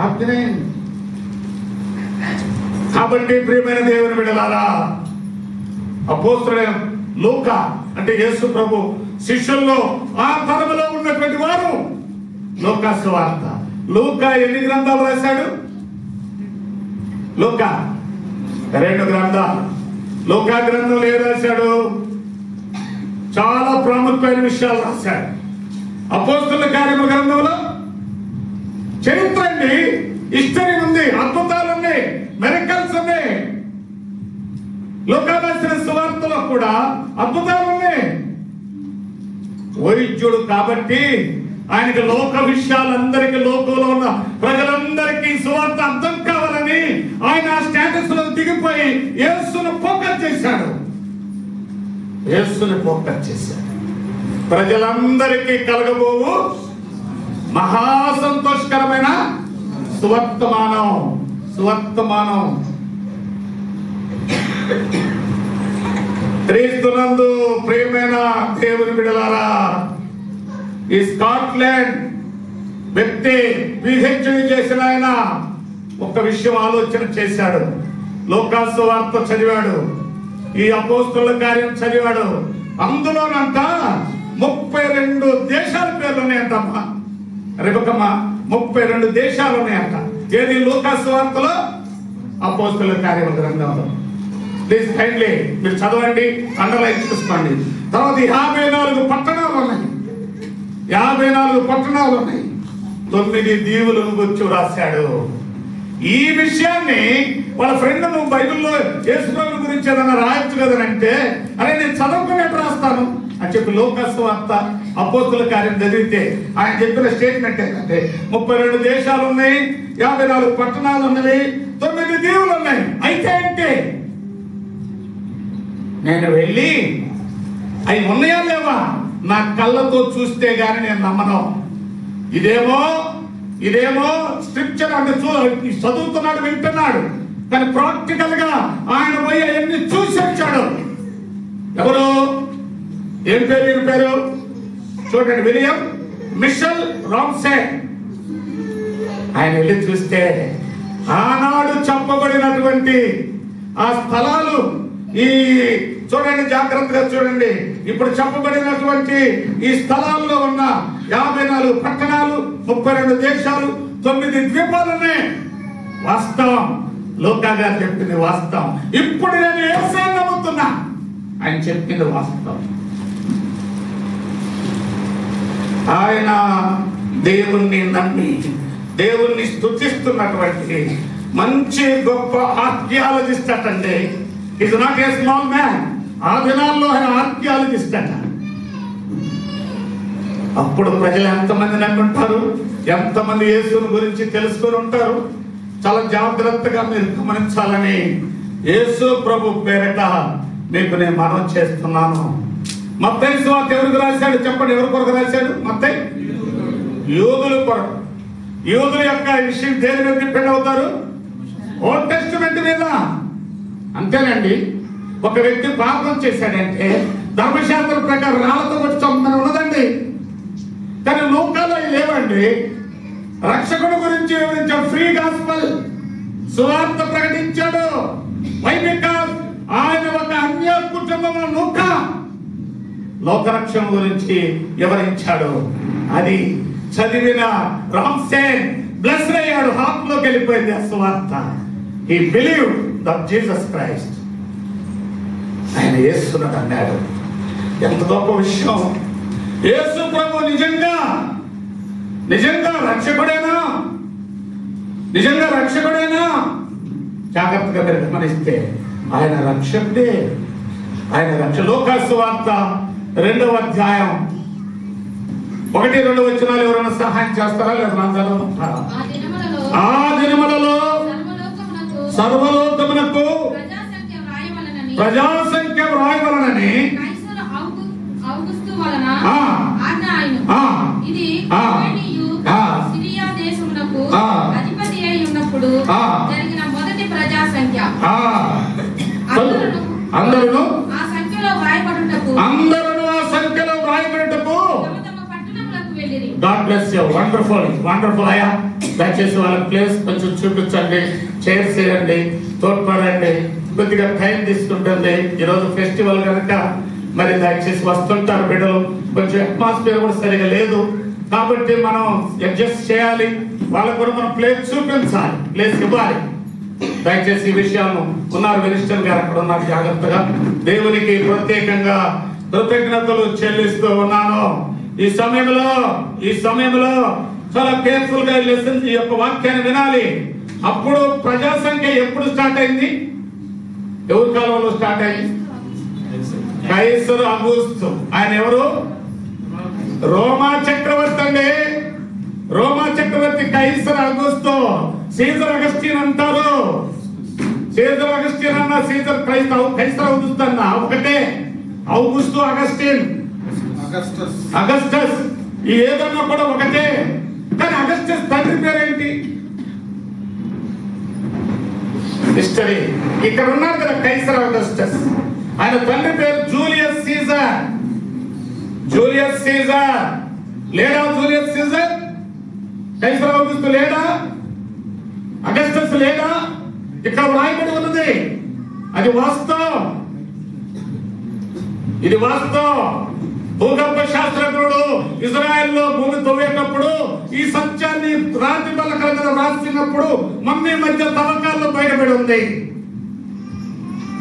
ఆజ్ఞయింది. కాబట్టి ప్రియమైన దేవుని బిడ్డలారా, అపోస్తలుడైన లూకా అంటే యేసు ప్రభు శిష్యుల్లో ఆ తరములో ఉన్నటువంటి వారు లూకా సువార్త. లూకా ఎన్ని గ్రంథాలు రాశాడు? లూకా 2 గ్రంథాలు. లూకా గ్రంథంలో ఏం రాశాడు? చాలా ప్రాముఖ్యమైన విషయాలు రాశాడు. అపోస్తలుల కార్యముల గ్రంథంలో చరిత్ర అండి, హిస్టరీ ఉంది, అద్భుతాలు ఉన్నాయి, మిరకల్స్ ఉన్నాయి. లూకా రాసిన సువార్తలో కూడా అద్భుతాలు ఉన్నాయి. వైద్యుడు కాబట్టి ఆయనకి లోక విషయాలందరికీ, లోకంలో ఉన్న ప్రజలందరికీ సువార్త అర్థం కావాలని ఆయన స్టేటస్ లో దిగిపోయి యేసును ఫోకస్ చేశాడు. ప్రజలందరికీ కలగబోవు మహా సంతోషకరమైన సువర్తమానం. క్రీస్తునందు ప్రియమైన దేవుని బిడ్డలారా, ఈ స్కాట్లాండ్ వ్యక్తి పిహెచ్డి చేసిన ఆయన ఒక విషయం ఆలోచన చేశాడు. లూకా సువార్త చదివాడు, ఈ అపోస్తలుల కార్యం చదివాడు. అందులోనంట 32 దేశాల పేర్లు ఉన్నాయంటమ్మా. రేపకమ్మా 32 దేశాలు ఉన్నాయంట. ఏది? లూకా సువార్తలో, అపోస్తలుల కార్యం గ్రంథంలో. ప్లీజ్ కైండ్లీ మీరు చదవండి, అండర్లైన్ చేసుకోండి. తర్వాత 54 పట్టణాలు ఉన్నాయి. 54 పట్టణాలు ఉన్నాయి. 9 దీవులను గురించి రాశాడు. ఈ విషయాన్ని వాళ్ళ ఫ్రెండ్, నువ్వు బైబిల్లో యేసుప్రభు గురించి ఏదైనా రాయొచ్చు కదనంటే, అరే నేను చదువుకునేట్టు రాస్తాను అని చెప్పి లూకా సువార్త, అపోస్తలుల కార్యం చదివితే ఆయన చెప్పిన స్టేట్మెంట్ ఏంటంటే 32 దేశాలు ఉన్నాయి, 54 పట్టణాలు ఉన్నవి, 9 దీవులు ఉన్నాయి. అయితే అంటే నేను వెళ్ళి అవి ఉన్నాయా లేవా నా కళ్ళతో చూస్తే గాని నేను నమ్మను. ఇదేమో స్క్రిప్చర్ అంటే చదువుతున్నాడు, వింటున్నాడు, కానీ ప్రాక్టికల్ గా ఆయన పోయి అవన్నీ చూసి వచ్చాడు. ఎవరు? ఏం పేరు? చూడండి, విలియం మిషెల్ రామ్సే. ఆయన వెళ్ళి చూస్తే ఆనాడు చెప్పబడినటువంటి ఆ స్థలాలు ఈ చూడండి, జాగ్రత్తగా చూడండి. ఇప్పుడు చెప్పబడినటువంటి ఈ స్థలాల్లో ఉన్న 54 పట్టణాలు, 32 దేశాలు, 9 ద్వీపాలనే వాస్తవం. లోకా గారు చెప్పింది వాస్తవం. ఇప్పుడు నేను యేసుని నమ్ముతున్నా, ఆయన చెప్పింది వాస్తవం. ఆయన దేవుణ్ణి నమ్మి దేవుణ్ణి స్తుతిస్తున్నటువంటి మంచి గొప్ప ఆర్కియాలజిస్ట్ అటండి. Is not a small man. ఆ దినాల్లో ఆయన ఆర్కియాలజిస్ట్ అట. అప్పుడు ప్రజలు ఎంతమంది నమ్ముంటారు, ఎంతమంది యేసుని గురించి తెలుసుకొని ఉంటారు. చాలా జాగ్రత్తగా మీరు గమనించాలని యేసు ప్రభు పేరట మీకు నేను మనవి చేస్తున్నాను. మత్తయి సువార్త ఎవరికి రాశాడు చెప్పండి? ఎవరి కొరకు రాశాడు? మత్తయి యూదుల కొరకు. యూదుల యొక్క విషయం దేని మీద డిపెండ్ అవుతారు? ఓల్డ్ టెస్టిమెంట్ మీద. అంతేనండి. ఒక వ్యక్తి పాపం చేశాడంటే ధర్మశాస్త్రం ప్రకారం రాళ్లతో కొట్టి చంపమని ఉన్నదండి. కానీ లోకాల్లో లేవండి. రక్షకుడు గురించి వివరించాడు, ఫ్రీ గాస్పల్ సువార్త ప్రకటించాడు. వై? బికాజ్ ఆయన ఒక అన్య కుటుంబంలో లోకరక్షణ గురించి వివరించాడు. అది చదివిన రామ్సేన్ బ్లెస్ అయ్యాడు. హార్ట్ లోకి వెళ్ళిపోయింది ఆ సువార్త. He believe that Jesus Christ, ఆయన యేసును అన్నాడు. ఎంత గొప్ప విషయం! యేసు ప్రభు నిజంగా రక్షకుడేనా? నిజంగా రక్షకుడేనా? జాగ్రత్తగా మీరు గమనిస్తే ఆయన రక్షకుడే. ఆయన లోకాసు వార్త 2వ అధ్యాయం 1-2 వచనాలు ఎవరైనా సహాయం చేస్తారా? లేదా నా చదువుతారా? ఆ దినములలో సర్వలోకమునకు ప్రజాసంఖ్య వ్రాయవలనని అధిపతి అయి ఉన్నప్పుడు జరిగిన మొదటి ప్రజాసంఖ్య. అందరూ ఆ సంఖ్యలో వ్రాయబడుటకు తమ పట్టణములకు వెళ్ళిరి. God bless you. Wonderful, wonderful. అయ్యా దయచేసి వాళ్ళ ప్లేస్ కొంచెం చూపించండి, చైర్స్ వేయండి, తోడ్పడండి. కొద్దిగా టైం తీసుకుంటుంది. ఈరోజు ఫెస్టివల్ కనుక మరి దయచేసి వస్తుంటారు బిడ్డలు. కొంచెం అట్మాస్ఫియర్ కూడా సరిగా లేదు కాబట్టి మనం అడ్జస్ట్ చేయాలి. వాళ్ళకు కూడా మనం ప్లేస్ చూపించాలి, ప్లేస్ ఇవ్వాలి. దయచేసి ఈ విషయాలు ఉన్నారు మినిస్టర్ గారు అక్కడ ఉన్నారు. జాగ్రత్తగా దేవునికి ప్రత్యేకంగా కృతజ్ఞతలు చెల్లిస్తూ ఉన్నాను. ఈ సమయంలో చాలా కేర్ఫుల్ గా లెసన్ ఈ యొక్క వాక్యాన్ని వినాలి. అప్పుడు ప్రజా సంఖ్య ఎప్పుడు స్టార్ట్ అయింది? ఎవరి కాలంలో స్టార్ట్ అయింది? కైసర్ అగుస్తు. ఆయన ఎవరు? రోమా చక్రవర్తి అండి. రోమా చక్రవర్తి కైసర్ అగుస్తు. సీజర్ అగస్టిన్ అంటారు. సీజర్ అగస్టిన్ అన్న సీజర్ కైసర్ అగుస్తు అన్న ఒకటే. ఔగుస్తు అగస్టిన్ అగస్టస్ ఈ ఏదన్నా కూడా ఒకటే. కానీ అగస్టస్ తండ్రి పేరేంటి? హిస్టరీ ఇక్కడ ఉన్నారు కదా కైసర్ అగస్టస్. ఆయన తండ్రి పేరు జూలియస్ సీజర్. జూలియస్ సీజర్ లేడా? Julius Caesar. కైసర్ అగుస్తు లేడా? అగస్టస్ లేడా? ఇక్కడ రాయబడి ఉన్నది. అది వాస్తవం. ఇది వాస్తవం. భూగర్భ శాస్త్రజ్ఞుడు ఇజ్రాయెల్లో భూమి తవ్వేటప్పుడు ఈ సత్యాన్ని రాతి పలకల మీద రాసినప్పుడు మమ్మీ మధ్య తవ్వకాల్లో బయటపడి ఉంది.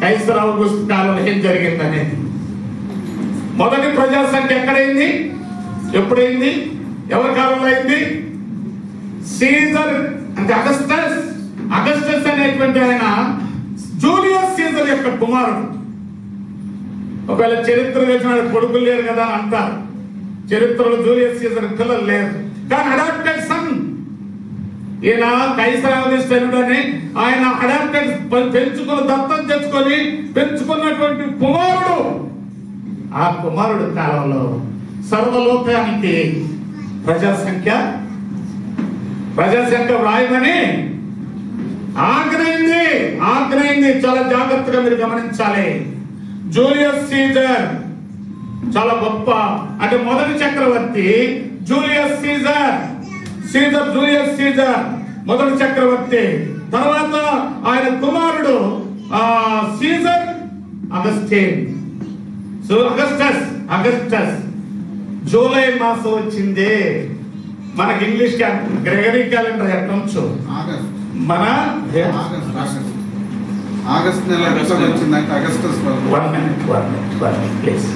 కైసర్ ఔగుస్తు కాలంలో ఏం జరిగిందనేది. మొదటి ప్రజాసంఖ్య ఎక్కడైంది? ఎప్పుడైంది? ఎవరి కాలంలో అయింది? సీజర్ అంటే అగస్టస్. అగస్టస్ అనేటువంటి ఆయన జూలియస్ సీజర్ యొక్క కుమారుడు. ఒకవేళ చరిత్ర తెలిసిన కొడుకులు లేరు కదా అని అంటారు. చరిత్రలో జూలియస్ సీజర్ పిల్లలు లేరు. కానీ అడాప్టెడ్ సన్ ఈయన కైసర్ అగుస్తు అని ఆయన అడాప్టెడ్ పెంచుకుని దత్తం తెచ్చుకొని పెంచుకున్నటువంటి కుమారుడు. ఆ కుమారుడు కాలంలో సర్వలోకానికి ప్రజాసంఖ్య వ్రాయమని ఆజ్ఞైంది. చాలా జాగ్రత్తగా మీరు గమనించాలి. జూలియస్ సీజర్ చాలా గొప్ప, అంటే మొదటి చక్రవర్తి జూలియస్ సీజర్. జూలియస్ సీజర్ మొదటి చక్రవర్తి. తర్వాత ఆయన కుమారుడు Caesar Augustine. So Augustus July మాసం వచ్చింది. మనకి ఇంగ్లీష్ గ్రెగరీ క్యాలెండర్ ఎట్టుంచు మన ఆగస్ట్ నెల వచ్చిందంటే Augustus. One minute please.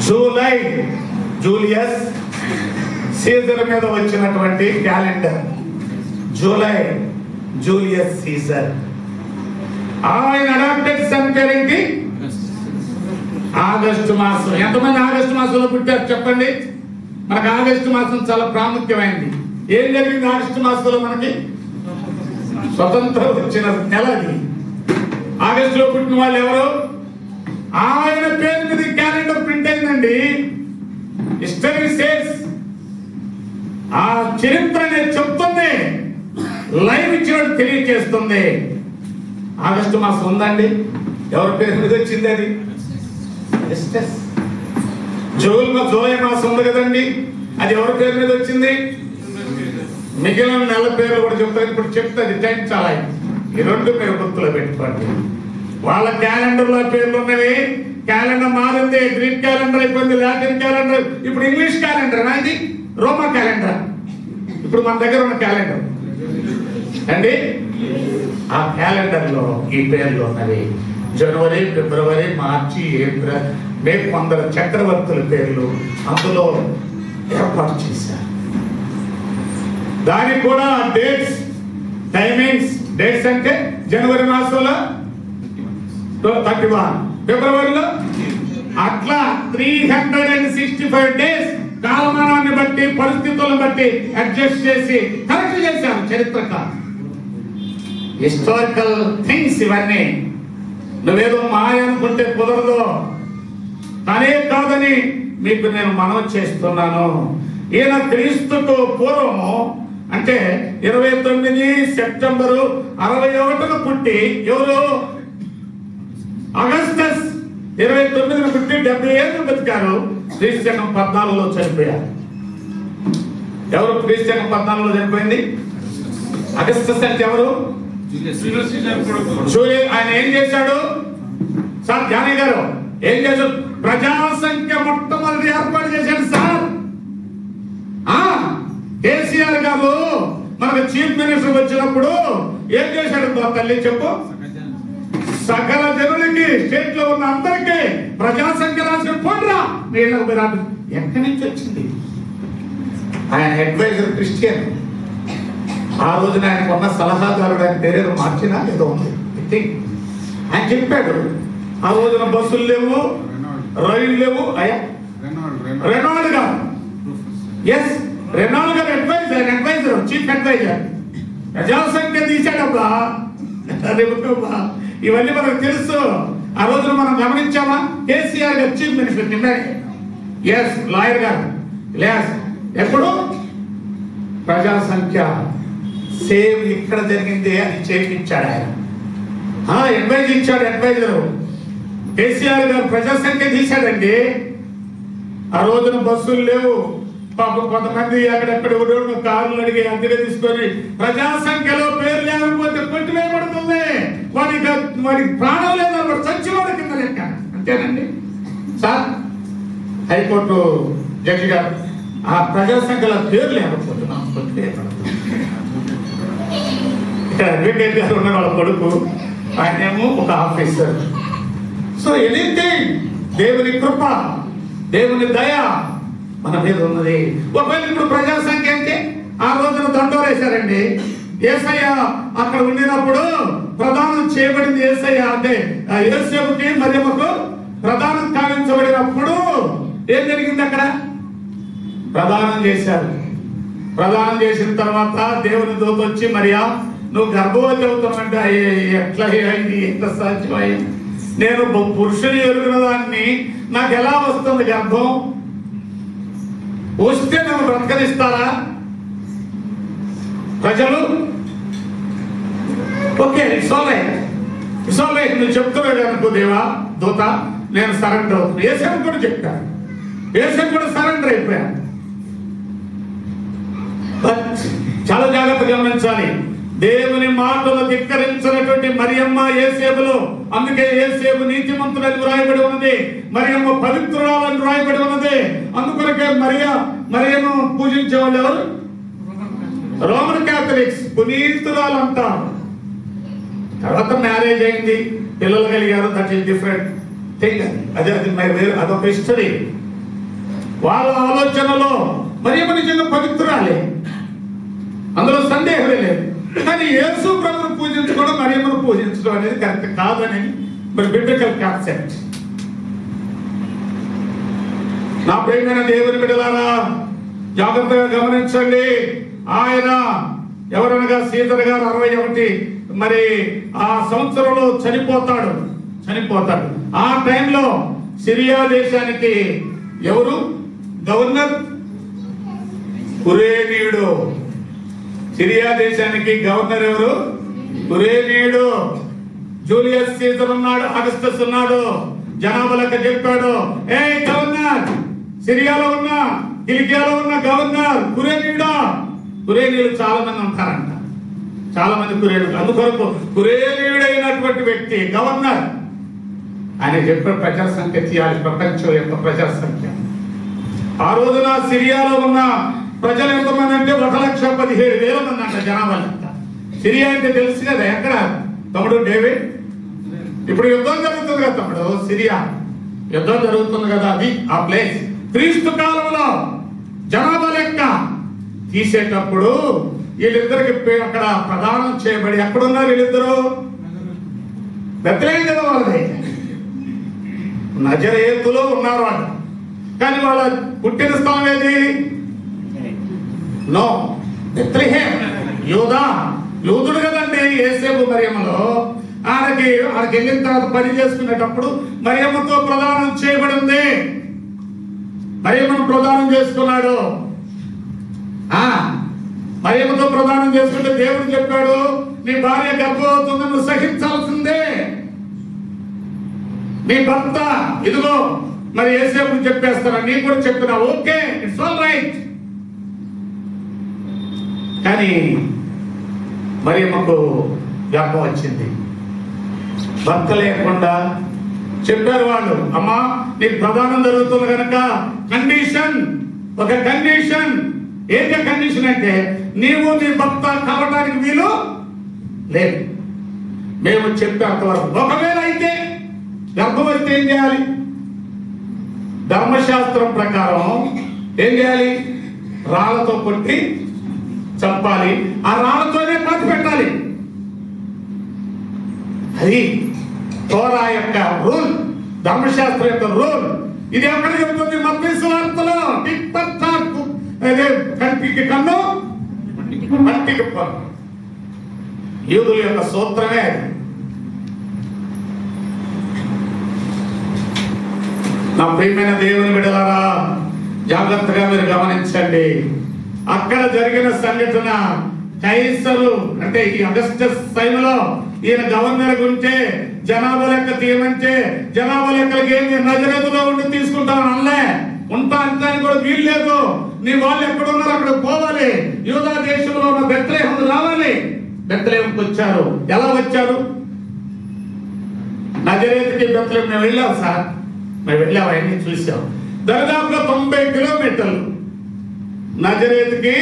July Julius Caesar మీద వచ్చినటువంటి క్యాలెండర్. July Julius Caesar. ఆయన అడాప్టెడ్ సన్ పేరేంటి? ఆగస్టు మాసం. ఎంతమంది ఆగస్టు మాసంలో పుట్టారు చెప్పండి? మనకు ఆగస్టు మాసం చాలా ప్రాముఖ్యమైనది. ఏం జరిగింది ఆగస్టు మాసంలో? మనకి స్వతంత్రం వచ్చిన నెల అది. ఆగస్టులో పుట్టిన వాళ్ళు ఎవరు? ఆయన పేరు మీద క్యాలెండర్ ప్రింట్ అయిందండి. హిస్టరీ సేస్, ఆ చరిత్ర అనేది చెప్తుంది, లైవ్ ఇచ్చినట్టు తెలియజేస్తుంది. ఆగస్టు మాసం ఉందండి. ఎవరి పేరు మీద వచ్చింది అది? జూలై మాసం ఉంది కదండి, అది ఎవరి పేరు మీద వచ్చింది? మిగిలిన నెల పేర్లు కూడా చెప్తాను, ఇప్పుడు చెప్తుంది. టైం చాలా అయింది. ఈ రెండు మీరు గుర్తులో పెట్టుకోండి. వాళ్ళ క్యాలెండర్ లో పేర్లు ఉన్నవి. క్యాలెండర్ మారింది. గ్రీక్ క్యాలెండర్ అయిపోయింది, లాటిన్ క్యాలెండర్, ఇప్పుడు ఇంగ్లీష్ క్యాలెండర్. ఇది రోమా క్యాలెండర్. ఇప్పుడు మన దగ్గర ఉన్న క్యాలెండర్ అండి. ఆ క్యాలెండర్ లో ఈ పేర్లు ఉన్నవి. జనవరి, ఫిబ్రవరి, మార్చి, ఏప్రిల్, మే. కొందరు చక్రవర్తుల పేర్లు అందులో ఏర్పాటు చేశారు. దానికి కూడా డేట్స్, టైమింగ్స్. డేట్స్ అంటే జనవరి మాసంలో 31, ఫిబ్రవరిలో అట్లా 365 డేస్ కాలమానాన్ని బట్టి, పరిస్థితులను బట్టి అడ్జస్ట్ చేసి కరెక్ట్ చేశారు చరిత్రకారు. హిస్టారికల్ థింగ్స్ ఇవన్నీ. నువ్వేదో మాయ అనుకుంటే కుదరదు. అనే కాదని మీకు నేను మనవి చేస్తున్నాను. ఈయన క్రీస్తుకు పూర్వము అంటే 29 సెప్టెంబరు 61 పుట్టి, ఎవరు? అగస్టస్ 29 పుట్టి 70 ఏళ్ళు బతికారు. క్రీస్తుశకం 14లో చనిపోయారు. ఎవరు క్రీస్తుశకం 14లో చనిపోయింది? అగస్టస్ అంటే ఎవరు? ఆయన ఏం చేశాడు సార్? జానీ గారు ఏం చేశాడు? ప్రజాసంఖ్య మొట్టమొదటి ఏర్పాటు చేశాడు సార్. కేసీఆర్ గారు మనకు చీఫ్ మినిస్టర్ వచ్చినప్పుడు ఏం చేశాడు తల్లి చెప్పు? సకల జనులకి, స్టేట్ లో ఉన్న అందరికీ ప్రజాసంఖ్య రాసిన పోండ్రా వీళ్ళకు విరాడు. ఎక్కడి నుంచి వచ్చింది? ఆయన అడ్వైజర్ క్రిస్టియన్. ఆ రోజున ఆయనకు ఉన్న సలహాదారుడు, ఆయన పేరు మార్చినా ఏదో ఉంది. ఆయన చెప్పాడు ఆ రోజున బస్సులు లేవు, రైళ్లు లేవు. అయ్యా రెనాల్డ్ గారు, ఎస్ రెనాల్డ్ గారు అడ్వైజర్, చీఫ్ అడ్వైజర్. ప్రజాసంఖ్య తీసాడబ్బా. ఇవన్నీ మనకు తెలుసు. ఆ రోజున మనం గమనించామా? కేసీఆర్ గారు చీఫ్ మినిస్టర్ నిన్ననే. ఎస్ లాయర్ గారు. ఎప్పుడు ప్రజాసంఖ్య సేవ్ ఇక్కడ జరిగింది అని చేయించాడు ఆయన. అడ్వైజ్ ఇచ్చాడు అడ్వైజర్. కేసీఆర్ గారు ప్రజాసంఖ్య తీశాడండి. ఆ రోజున బస్సులు లేవు. పాపం కొంతమంది అక్కడెక్కడ కార్లు అడిగి అద్దెగా తీసుకొని, ప్రజాసంఖ్యలో పేరు లేకపోతే కొట్టివేయబడుతుంది. వాడికి ప్రాణం లేదు, వాడు చచ్చివాడు కింద లెక్క. అంతేనండి సార్. హైకోర్టు జడ్జి గారు ఆ ప్రజాసంఖ్యలో పేరు లేకపోతే కొట్టివేయబడుతుంది. ఇక్కడ అడ్వకేట్ గారు ఉన్న వాళ్ళ కొడుకు, ఆయనేమో ఒక ఆఫీసర్. సో ఎనీథింగ్ దేవుని కృప, దేవుని దయ మన మీద ఉన్నది. ఒకవేళ ఇప్పుడు ప్రజాసంఖ్య అంటే ఆ రోజున దండోరేశారండి. యేసయ్య అక్కడ ఉండినప్పుడు ప్రదానం చేయబడింది. యేసయ్య అంటే యేసేపుకి మరియమ్మకు ప్రదానం కావించబడినప్పుడు ఏం జరిగింది? అక్కడ ప్రదానం చేశారు. ప్రదానం చేసిన తర్వాత దేవుని దూత వచ్చి, మరియా నువ్వు గర్భవతి అవుతావంటే, ఎట్లా అయింది? ఎంత సాధ్యమైంది? నేను పురుషుని ఎరుగున దాన్ని నాకు ఎలా వస్తుంది గర్భం? వస్తే నన్ను బ్రతకనిస్తారా ప్రజలు? Okay, it's all right. నువ్వు చెప్తున్నాడు అనుకో దేవా దూత, నేను సరెండర్ అవుతున్నాను. యేసేపు కూడా చెప్పాను. యేసేపు కూడా సరెండర్ అయిపోయాను. బట్ చాలా జాగ్రత్తగా గమనించాలి. దేవుని మాటలు ధిక్కరించినటువంటి మరియమ్మ యేసేపులు, అందుకే యేసేపు నీతిమంతుడని వ్రాయబడి ఉన్నది, మరియమ్మ పవిత్రురాలని వ్రాయబడి ఉన్నది. అందుకొరకే మరియను పూజించే వాళ్ళు ఎవరు? రోమన్ క్యాథలిక్స్, పునీతురాలు అంటారు. తర్వాత మ్యారేజ్ అయింది, పిల్లలు కలిగారు, దట్ ఈస్ డిఫరెంట్ థింగ్. అదొక హిస్టరీ. వాళ్ళ ఆలోచనలో మరియమ్మ నిజంగా పవిత్రురాలే, అందులో సందేహమే లేదు. కానీ యేసు ప్రభువును పూజించుకోవడం, మరియమ్మను పూజించడం అనేది కరెక్ట్ కాదని మరి బిబ్లికల్ కాన్సెప్ట్. నా ప్రియమైన దేవుని బిడ్డలారా, జాగ్రత్తగా గమనించండి. ఆయన ఎవరనగా సీజర్ గారు 61 మరి ఆ సంవత్సరంలో చనిపోతాడు. ఆ టైంలో సిరియా దేశానికి ఎవరు గవర్నర్? కురేనీయుడు. సిరియా దేశానికి గవర్నర్ ఎవరు? కురేనీయుడు. జూలియస్ సీజర్ ఉన్నాడు, అగస్టస్ ఉన్నాడు. జనాభా లెక్క చెప్పాడు, ఏ గవర్నర్, సిరియాలో ఉన్న కిలికియాలో ఉన్న గవర్నర్ కురేనీయుడా. కురేనీయులు చాలా మంది ఉంటారంట, చాలా మంది కురేనీయులు. అందుకొరకు కురేనీయుడైనటువంటి వ్యక్తి గవర్నర్. ఆయన చెప్పిన ప్రజా సంఖ్య తీయాలి, ప్రపంచం యొక్క ప్రజా సంఖ్య. ఆ రోజున సిరియాలో ఉన్న ప్రజలు ఎంతమంది అంటే 1,17,000 మంది అంట జనాభా లెక్క. సిరియా అంటే తెలుసు కదా, ఎక్కడ తమ్ముడు డేవిడ్? ఇప్పుడు యుద్ధం జరుగుతుంది కదా తమ్ముడు, సిరియా యుద్ధం జరుగుతుంది కదా, అది ఆ ప్లేస్. క్రీస్తు కాలంలో జనాభా లెక్క తీసేటప్పుడు వీళ్ళిద్దరికి అక్కడ ప్రదానం చేయబడి ఎక్కడున్నారు వీళ్ళిద్దరు? బెత్లెహేం కదా వాళ్ళది, నజరేతులో ఉన్నారు వాళ్ళు. కానీ వాళ్ళ పుట్టిన స్థలం ఏది? No, Bethlehem. యూదుడు కదండి యేసేపు మరియమ్మలో. ఆడికి వెళ్ళిన తర్వాత పని చేసుకునేటప్పుడు మరియమ్మతో ప్రదానం చేయబడి ఉంది. మరియమ్మను ప్రదానం చేసుకున్నాడు. మరియమ్మతో ప్రదానం చేసుకుంటే దేవుడు చెప్పాడు, నీ భార్య గర్భవతుంది, నువ్వు సహించాల్సిందే. నీ భర్త ఇదిగో మరి యేసేపు చెప్పేస్తాను, నీకు కూడా చెప్తున్నా, ఓకే, ఇట్స్ ఆల్ రైట్. కానీ మరియమ్మకు గర్భం వచ్చింది. భర్త లేకుండా చెప్పారు వాళ్ళు, అమ్మా నీకు ప్రదానం జరుగుతుంది కనుక కండిషన్, ఒక కండిషన్. ఏంటి కండిషన్ అంటే, నీవు నీ భర్త కలవడానికి వీలు లేదు, మేము చెప్పేంత వరకు. ఒకవేళ అయితే గర్భం అయితే ఏం చేయాలి? ధర్మశాస్త్రం ప్రకారం ఏం చేయాలి? రాళ్లతో కొట్టి చంపాలి, ఆ రాళ్లతోనే పాతి పెట్టాలి. అది తోరా యొక్క రూల్, ధర్మశాస్త్రం యొక్క రూల్. ఇది ఎక్కడ చెబుతుంది? మత్తయి సువార్తలో. కంటికి కన్ను, మట్టికి పన్ను. యూదుల యొక్క సూత్రమే అది. నా ప్రియమైన దేవుని బిడ్డలారా, జాగ్రత్తగా మీరు గమనించండి. అక్కడ జరిగిన సంఘటన, కైసరు అంటే ఈ అగస్టస్ టైంలో ఈయన గవర్నర్ గుంటే జనాభా లెక్క తీయమంటే జనాభా లెక్కలకి ఏమి నజరేతులో ఉండి తీసుకుంటాను అనలే. ఉంటా అంటానికి కూడా వీలు లేదు. నీ వాళ్ళు ఎక్కడున్నారో అక్కడ పోవాలి. యూదా దేశంలో ఉన్న బెత్లెహేం రావాలి. బెత్లెహేంకి వచ్చారు. ఎలా వచ్చారు? నజరేతుకి బెత్లెహేం మేము వెళ్ళాం సార్, మేము వెళ్ళాం, అవన్నీ చూసాం. దాదాపుగా 90 కిలోమీటర్లు. నజరేతుకి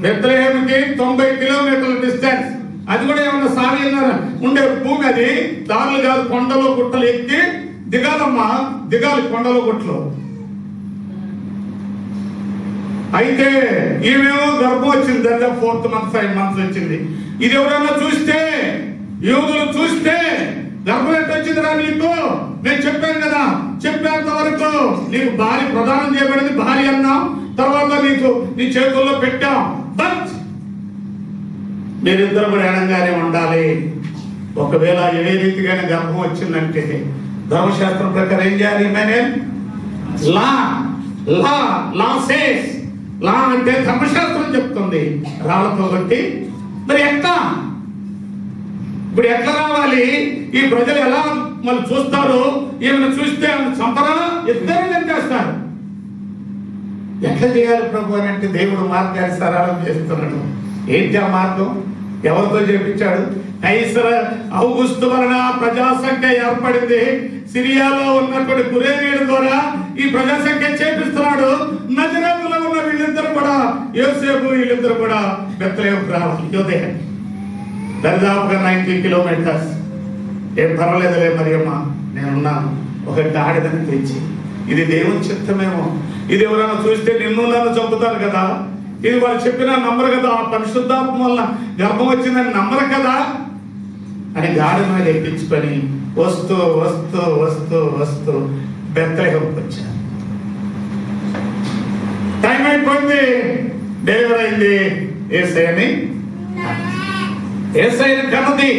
బెత్లెహేంకి 90 కిలోమీటర్ల డిస్టెన్స్. అది కూడా ఏమన్నా సాగి ఉండే భూమి, అది దారులు కాదు, కొండలు గుట్టలు ఎక్కి దిగాలమ్మా, దిగాలి కొండలు గుట్టలు. అయితే ఈమెమో గర్భం వచ్చింది, దాదాపు 4th month 5 months వచ్చింది. ఇది ఎవరైనా చూస్తే, యూదులు చూస్తే, గర్భం ఎంత వచ్చిందిరా నీకు? నేను చెప్పాను కదా, చెప్పేంత వరకు నీకు భార్య ప్రదానం చేయబడింది, భార్య అన్నాం, తర్వాత నీకు నీ చేతుల్లో పెట్టాం. బట్ మీరిద్దరు కూడా ఎడంగానే ఉండాలి. ఒకవేళ ఏ రీతిగానే గర్భం వచ్చిందంటే ధర్మశాస్త్రం ప్రకారం ఏం చేయాలి? లా లా లా సేస్, లా అంటే ధర్మశాస్త్రం చెప్తుంది, రాళ్లతో కొట్టి. మరి ఎట్లా? ఇప్పుడు ఎట్లా రావాలి? ఈ ప్రజలు ఎలా మళ్ళీ చూస్తారు? ఏమైనా చూస్తే చంపరా? ఇద్దరు చంపేస్తారు. ఎట్లా చేయాలి ప్రభు అని అంటే దేవుడు మార్గాన్ని సరళం చేస్తున్నాడు. ఏంటి ఆ మార్గం? ఎవరితో చేపించాడు? కైసర ఔగుస్తు వలన ప్రజాసంఖ్య ఏర్పడింది. సిరియాలో ఉన్నటువంటి కురేనీయుల ద్వారా ఈ ప్రజాసంఖ్య చేపిస్తున్నాడు. నజరేతులో ఉన్న వీళ్ళిద్దరు కూడా, యోసేపు వీళ్ళిద్దరు కూడా బెత్లెహేముకు రావాలి. యోధేయం దరిదాపుగా 90 కిలోమీటర్స్. ఏం పర్వాలేదులే మరియమ్మ, నేనున్నాను. ఒక గాడిదని తెచ్చి, ఇది దేవుని చిత్తమేమో, ఇది ఎవరైనా చూస్తే నిన్ను నన్ను చంపుతారు కదా, ఇది వాళ్ళు చెప్పినా నమ్మరు కదా, ఆ పరిశుద్ధాత్మ వల్ల గర్భం వచ్చిందని నమ్మరు కదా అని గాడి మీద ఎక్కించుకొని వస్తూ వస్తూ వస్తూ వస్తూ బెత్లెహేముకు వచ్చారు. టైం అయిపోయింది, డెలివరీ అయింది. యేసయ్యని కన్నది,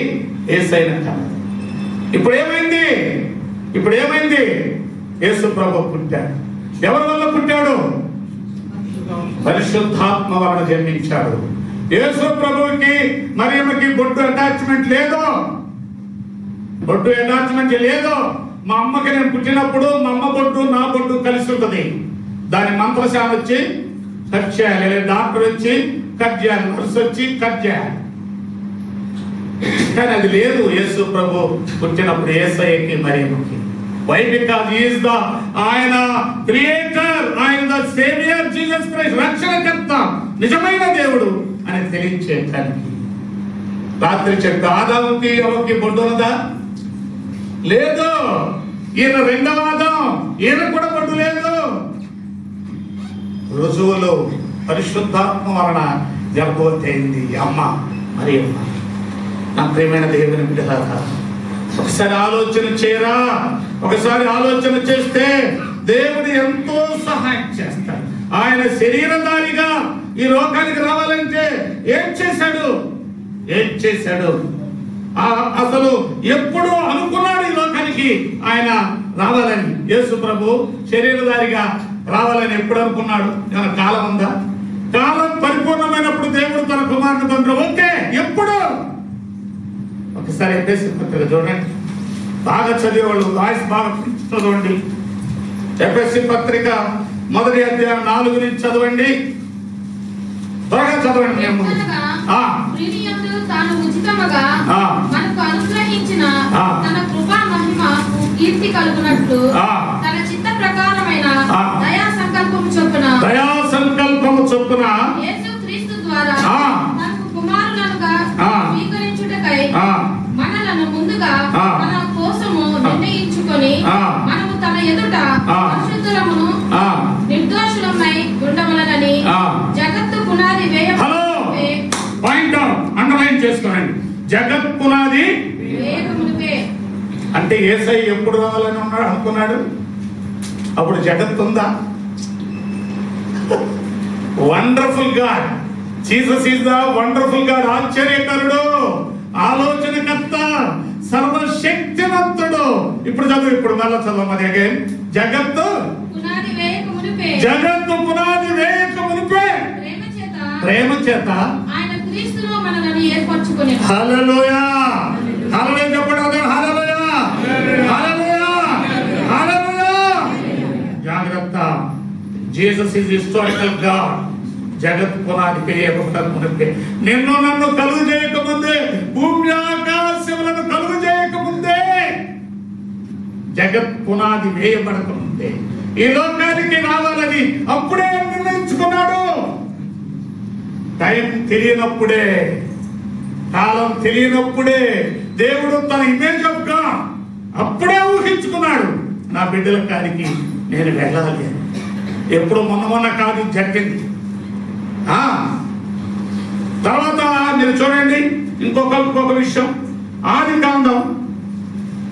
యేసయ్యని కన్నది. ఇప్పుడు ఏమైంది? యేసు ప్రభు పుట్టాడు. ఎవరి వల్ల పుట్టాడు? పరిశుద్ధాత్మ వలన జన్మించాడు. యేసు ప్రభువుకి మరియమ్మకి బొడ్డు అటాచ్మెంట్ లేదు. మా అమ్మకి నేను పుట్టినప్పుడు మా అమ్మ బొడ్డు నా బొడ్డు కలిసి ఉంటుంది. దాని మంత్రశాల వచ్చి కట్ చేయాలి, లేదా డాక్టర్ వచ్చి కట్ చేయాలి, నర్సు వచ్చి కట్ చేయాలి. కానీ అది లేదు యేసు ప్రభు పుట్టినప్పుడు యేసయ్యకి మరియమ్మకి. Why? Because he is ఆయన క్రియేటర్, ఆయన ద సేవియర్, జీసస్ క్రైస్ట్ రక్షణకర్త, నిజమైన దేవుడు అని తెలియచేయడానికి. రాత్రి చెప్పి ఆదాముకి ఎవరికి బొడ్డు ఉన్నదా? లేదు. ఈయన రెండవ ఆదాం, ఈయన కూడా బొడ్డు లేదు. రుజువులు పరిశుద్ధాత్మ వలన గర్భవతి అయింది అమ్మ మరియమ్మ. నా ప్రియమైన దేవుని బిడ్డలారా, ఒకసారి ఆలోచన చేయరా? ఒకసారి ఆలోచన చేస్తే దేవుడు ఎంతో సహాయం చేస్తాడు. ఆయన శరీరధారిగా ఈ లోకానికి రావాలంటే ఏం చేశాడు? అసలు ఎప్పుడు అనుకున్నాడు ఈ లోకానికి ఆయన రావాలని? యేసు ప్రభు శరీరధారిగా రావాలని ఎప్పుడు అనుకున్నాడు? ఏమైనా కాలం ఉందా? కాలం పరిపూర్ణమైనప్పుడు దేవుడు తన కుమారుని పంపాడు. ఓకే, ఎప్పుడు? ఒకసారి ఎఫెసీ పత్రిక చూడండి, బాగా చదివేవాళ్ళు వాయిస్ బాగా చదవండి. ఎఫెసీ పత్రిక 1వ అధ్యాయం 4 నుంచి చదవండి. త్వరగా చదవండి. మేము తాను ఉచితముగా మనకు అనుగ్రహించిన తన కృపా మహిమకు కీర్తి కలుగునట్లు తన చిత్త ప్రకారమైన దయా సంకల్పము చొప్పున యేసు క్రీస్తు ద్వారా తనకు కుమారులనుగా స్వీకరించుటకై మనలను ముందుగా మన కోసము నిర్ణయించుకొని మనము తన ఎదుట పరిశుద్ధులమును నిర్దోషులమై ఉండవలనని జగత్తు పునాది వేయమునుపే. పాయింట్ అండర్లైన్ చేసుకోండి. జగత్ పునాది వేయమునుపే అంటే యేసయ్య ఎప్పుడు రావాలని అనుకున్నాడు? అప్పుడు జగత్ ఉందా? Wonderful God, Jesus is the wonderful God. ఆశ్చర్యకరుడు, ఆలోచనకర్త, సర్వశక్తివంతుడు. ఇప్పుడు చదువు, ఇప్పుడు మళ్ళా చదువు. మరి అగైన్ జగత్తు పునాది వేయక మునిపే ప్రేమ చేత ఆయన క్రీస్తులో మనలను ఏర్పరచుకొనెను. హల్లెలూయా, హల్లెలూయా చెప్పండి. హల్లెలూయా, హల్లెలూయా, హల్లెలూయా. జాగ్రత్త, జీసస్ ఈజ్ హిస్టారికల్ గాడ్. జగత్ పునాది వేయక మునిపే, నిన్ను నన్ను కలుగు చేయక ముందే, భూమి ఆకాశములను కలుగు చేయక ముందే, జగత్ పునాది వేయబడక ముందే ఈ లోకానికి రావాలని అప్పుడే నిర్ణయించుకున్నాడు. టైం తెలియనప్పుడే, కాలం తెలియనప్పుడే దేవుడు తన ఇమేజ్ ఆఫ్ గాడ్ అప్పుడే ఊహించుకున్నాడు. నా బిడ్డల కాడికి నేను వెళ్ళాలి. ఎప్పుడు మొన్న కాదు, జరిగింది. తర్వాత మీరు చూడండి, ఇంకొక విషయం. ఆది కాండం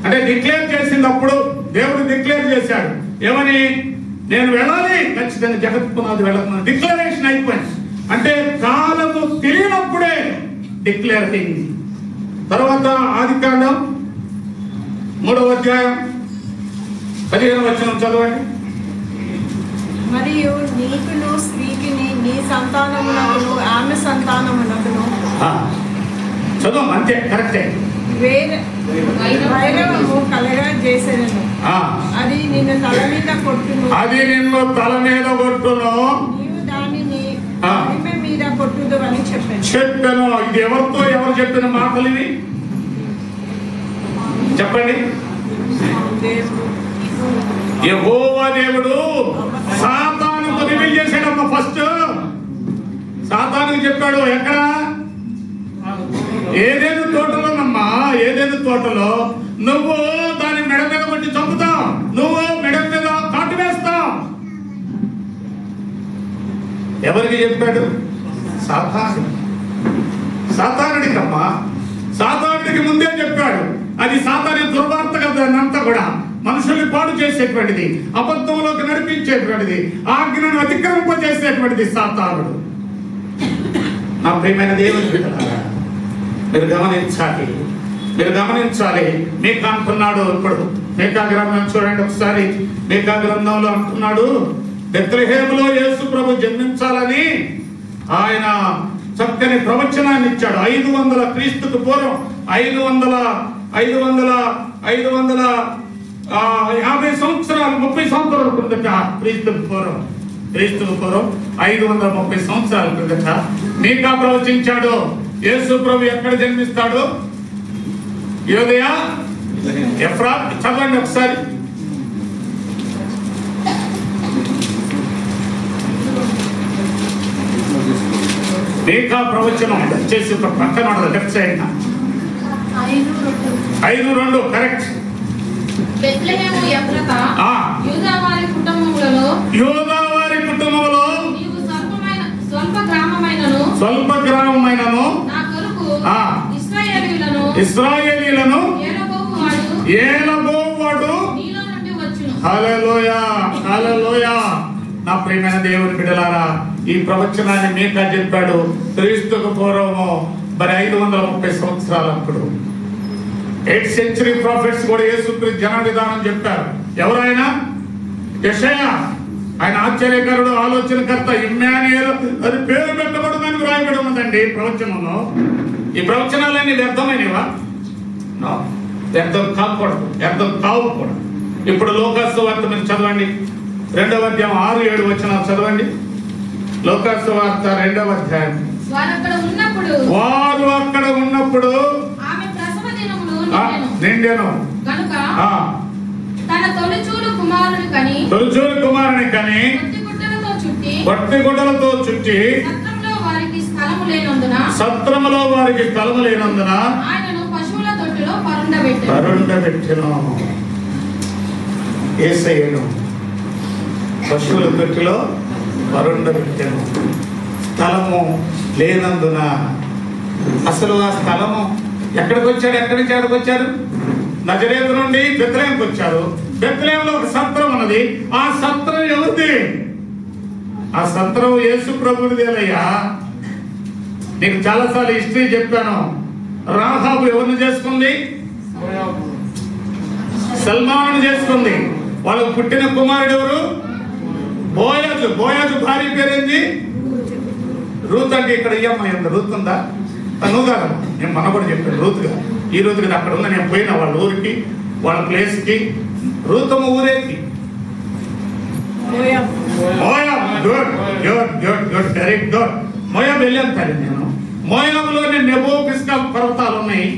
అంటే డిక్లేర్ చేసినప్పుడు దేవుడు డిక్లేర్ చేశాడు. ఏమని? నేను వెళ్ళాలి, ఖచ్చితంగా జగత్ పునాది వెళ్ళాలి. డిక్లరేషన్ అయిపోయింది. అంటే కాలము తెలియనప్పుడే డిక్లేర్ అయింది. తర్వాత ఆది కాండం 3వ అధ్యాయం 15వ వచనం చదవండి. మరియు నీకును స్త్రీకిని నీ సంతానమునకును ఆమె సంతానమునకును చదువు, అంతే, కరెక్టే. వైరము కలగా చేసేదను. అది నిన్ను తల మీద కొట్టును. నీవు దానిని తీర కొట్టుదు అని చెప్పాను. ఇది ఎవరితో ఎవరు చెప్పిన మాటలు ఇవి చెప్పండి. యెహోవా దేవుడు సాతానుకు రివీల్ చేశాడమ్మా. ఫస్ట్ సాతానుకు చెప్పాడు. ఎక్కడ? ఏదేను తోటలోనమ్మా. ఏదేను తోటలో నువ్వు దాని మెడ మీద కొట్టి చంపుతావు, నువ్వు మెడ మీద కాటు వేస్తావు. ఎవరికి చెప్పాడు? సాతానుడికమ్మా. సాతానుడికి ముందే చెప్పాడు. అది సాతాను దుర్వార్త కదా అంతా కూడా. మనుషుల్ని పాడు చేసేటువంటిది, అబద్ధంలోకి నడిపించేటువంటిది, ఆజ్ఞను అతిక్రమింపజేసేటువంటిది సాతానుడు. నా ప్రియమైన దేవుని బిడ్డలారా, మీరు గమనించాలి. మీకా అంటున్నాడు. ఇప్పుడు మీకా గ్రంథం చూడండి ఒకసారి. మీకా గ్రంథంలో అంటున్నాడు, బెత్లెహేములో యేసు ప్రభు జన్మించాలని ఆయన చక్కని ప్రవచనాన్ని ఇచ్చాడు. 500 క్రీస్తుకు పూర్వం 550 సంవత్సరాలు 30 సంవత్సరాల క్రిందట క్రీస్తుకు పూర్వం 530 సంవత్సరాల క్రిందట మీకా ప్రవచించాడు. యేసు ప్రభు ఎక్కడ జన్మిస్తాడు? యూదయ, ఎఫ్రాత్. చదవండి ఒకసారి. మీకా ప్రవచనం వచ్చేసి ఒక పక్కన లెఫ్ట్ సైడ్ 5:2 కరెక్ట్. బెత్లెహేము ఎఫ్రాతా యూదావారి కుటుంబములలో నీవు స్వల్ప గ్రామమైనను నా కొరకు ఇశ్రాయేలీయులను ఏలబోవాడు నీలో నుండి వచ్చును. హల్లెలూయా. నా ప్రియమైన దేవుని బిడ్డలారా, ఈ ప్రవచనాన్ని మీకా చెప్పాడు క్రీస్తుకు పూర్వము 530 సంవత్సరాలు. అప్పుడు 8th century ప్రాఫిట్స్ కూడా యేసుక్రీస్తు జన విధానం చెప్పారు. ఎవరైనా? యెషయా. ఆయన ఆశ్చర్యకరుడు, ఆలోచనకర్త, ఇమ్మానుయేలు అది పేరు పెట్టబడుదని వ్రాయబడి ఉన్నదండి ప్రవచనంలో. ఈ ప్రవచనాలన్నీ వ్యర్థమైనవా? వ్యర్థం కాకూడదు, వ్యర్థం కావకూడదు. ఇప్పుడు లూకాసు వార్త మీరు చదవండి. 2వ అధ్యాయం 6-7 వచనాలు చదవండి. లూకాసు వార్త 2వ అధ్యాయం. వారు అక్కడ ఉన్నప్పుడు ఆమె ప్రసవ దినములు నిండెను గనుక తన తొలిచూలు కుమారుని కని వట్టి గుడ్డలతో చుట్టి సత్రములో వారికి స్థలము లేనందున ఆయనను పశువుల తొట్టిలో పరుండబెట్టెను. యేసయ్యను పశువుల తొట్టిలో పరుండబెట్టెను. స్థలము లేనందున. అసలు ఆ స్థలము ఎక్కడికి వచ్చాడు? ఎక్కడి నుంచి ఎక్కడికి వచ్చారు? నజరేతు నుండి బెత్లెహేముకి వచ్చారు. బెత్లెహేములో ఒక సత్రం ఉన్నది. ఆ సత్రం ఎవరిది? ఆ సత్రం యేసు ప్రభుదేలయ్యా. నీకు చాలాసార్లు హిస్టరీ చెప్పాను. రాహాబు ఎవరిని చేసుకుంది? సల్మాను చేసుకుంది. వాళ్ళకు పుట్టిన కుమారుడు ఎవరు? బోయాజు. బోయాజు భార్య పేరేంది? రూత్. అంటే ఇక్కడ ఈ అమ్మాయి ఉంది. రూత్ ఉందా? నువ్వు కాదమ్మా, నేను మన కూడా చెప్పాను. రూత్గా ఈ రోజు కదా అక్కడ ఉందా? నేను పోయినా వాళ్ళ ఊరికి, వాళ్ళ ప్లేస్కి. రూతమ్మ ఊరేకి మోయాబ్ వెళ్ళాను తల్లి. నేను మోయాబులోని నెబో పిస్కా పర్వతాలు ఉన్నాయి.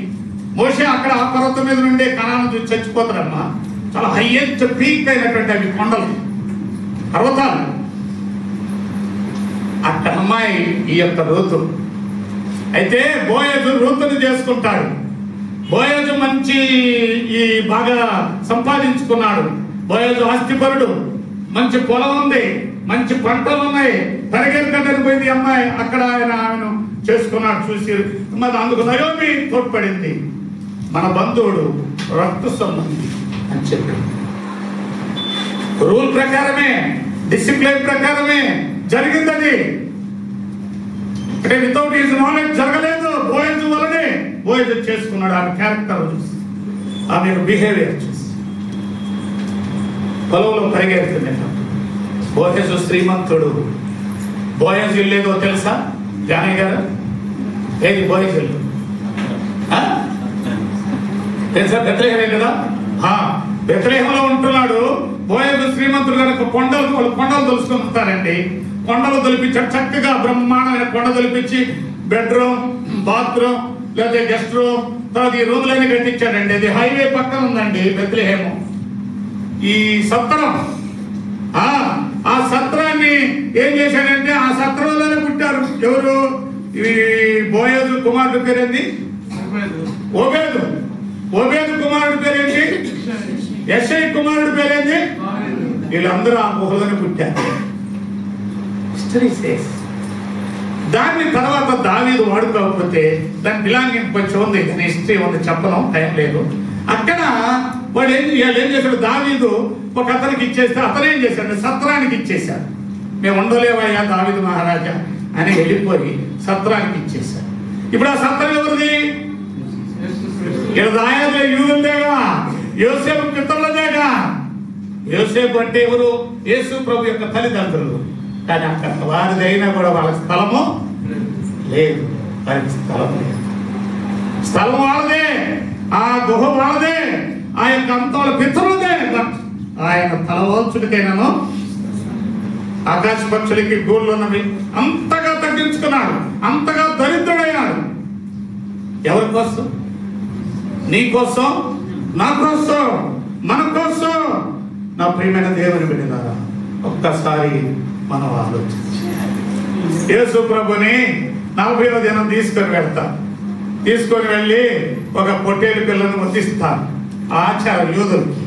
మోషే అక్కడ ఆ పర్వతం మీద నుండి కనాను చూసి చచ్చిపోతారమ్మా. చాలా హైయెస్ట్ పీక్ అయినటువంటి అవి కొండలు, పర్వతాలు. అక్కడ అమ్మాయి ఈ యొక్క రూతు. అయితే బోయజు రూతుని చేసుకుంటాడు. బోయజు మంచి బాగా సంపాదించుకున్నాడు. బోయజు ఆస్తిపరుడు, మంచి పొలం ఉంది, మంచి పంటలు ఉన్నాయి. పరిగెత్తడానికి పోయింది అమ్మాయి. అక్కడ ఆమెను చేసుకున్నాడు. చూసి మరి అందుకు నయోమి తోడ్పడింది. మన బంధువుడు, రక్త సంబంధి అని చెప్పి రూల్ ప్రకారమే, డిసిప్లైన్ ప్రకారమే జరిగింది. అంటే వితౌట్ హిజ్ నాలెడ్జ్ జరగలేదు. బోయజు వల్లనే బోయజు చేసుకున్నాడు. ఆమె క్యారెక్టర్ చూసి, ఆమె బిహేవియర్ చూసి పొలంలో పరిగెడుతుంది. బోయజు శ్రీమంతుడు. బోయజు ఇల్లు ఏదో తెలుసా జానయ్య గారు? ఏది బోయజు ఇల్లు తెలుసా? బెత్లెహేమే కదా. బెత్లెహేములో ఉంటున్నాడు. బోయజు శ్రీమంతుడు కనుక వాళ్ళు కొండలు తొలుచుకుంటారండి. కొండలు తొలిపించి చక్కగా బ్రహ్మాండమైన కొండ తొలిపించి బెడ్రూమ్, బాత్రూమ్, లేదా గెస్ట్ రూమ్, తర్వాత ఈ రూములన్నీ కట్టించాడండి. అది హైవే పక్కన ఉందండి బెత్లెహేము. ఈ సత్రం, ఆ సత్రాన్ని ఏం చేశాడంటే ఆ సత్రంలోనే పుట్టారు ఎవరు? ఈ బోయజు కుమారుడు పేరేంటి? ఓబేదు కుమారుడు పేరేంటి? యెషై కుమారుడు పేరేంటి? వీళ్ళందరూ ఆ గుహలోనే పుట్టారు. దాన్ని తర్వాత దావీదు వాడుకోకపోతే దాని బిలాంగింగ్ కొంచెం ఉంది, దాని హిస్టరీ ఉంది, చెప్పడం టైం లేదు. అక్కడ వాడు ఏం చేశాడు? దావీదు ఒక అతనికి ఇచ్చేస్తే అతను ఏం చేశాడు? సత్రానికి ఇచ్చేశాడు. మేము ఉండలేవయ్యా దావీదు మహారాజా అని వెళ్ళిపోయి సత్రానికి ఇచ్చేశాడు. ఇప్పుడు ఆ సత్రం ఎవరిది? ఇక్కడ దాయాదులే, యూదులదేగా, యోసేపు పితరులదేగా. యోసేపు అంటే ఎవరు? యేసు ప్రభు యొక్క తల్లిదండ్రులు. కానీ అక్కడ వారిదైనా కూడా వాళ్ళకి స్థలము లేదు. వారికి స్థలం లేదు. స్థలం వాళ్ళదే, ఆ గుహ వాళ్ళదే, ఆ యొక్క అంత వాళ్ళ పితరులదే. ఆయన తలవంచుడికైనాను ఆకాశ పక్షులకి గూళ్ళున్నవి అంతగా తగ్గించుకున్నాడు, అంతగా దరిద్రుడయ్యాడు. ఎవరి కోసం? నీ కోసం, నా కోసం, మన కోసం. నా ప్రియమైన దేవుని బిడ్డలారా, ఒక్కసారి మనం ఆలోచించాలి. యేసు ప్రభుని 40వ దినం తీసుకొని వెళ్ళి ఒక పొట్టేలు పిల్లను వధిస్తాను. ఆచారం యూదులకి.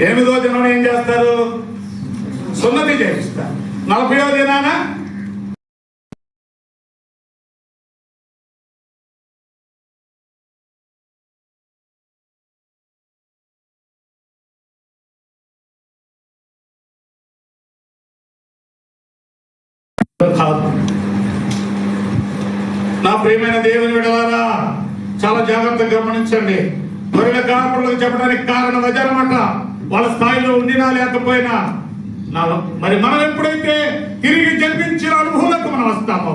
8వ దినం ఏం చేస్తారు? సున్నతి చేపిస్తారు. 40వ దినాన నా ప్రియమైన దేవుని బిడ్డలారా, చాలా జాగ్రత్తగా గమనించండి. గొర్రెల కాపరులకు చెప్పడానికి కారణం అదనమాట. వాళ్ళ స్థాయిలో ఉండినా లేకపోయినా మరి మనం ఎప్పుడైతే తిరిగి జన్మించిన అనుభవాలకు మనం వస్తామో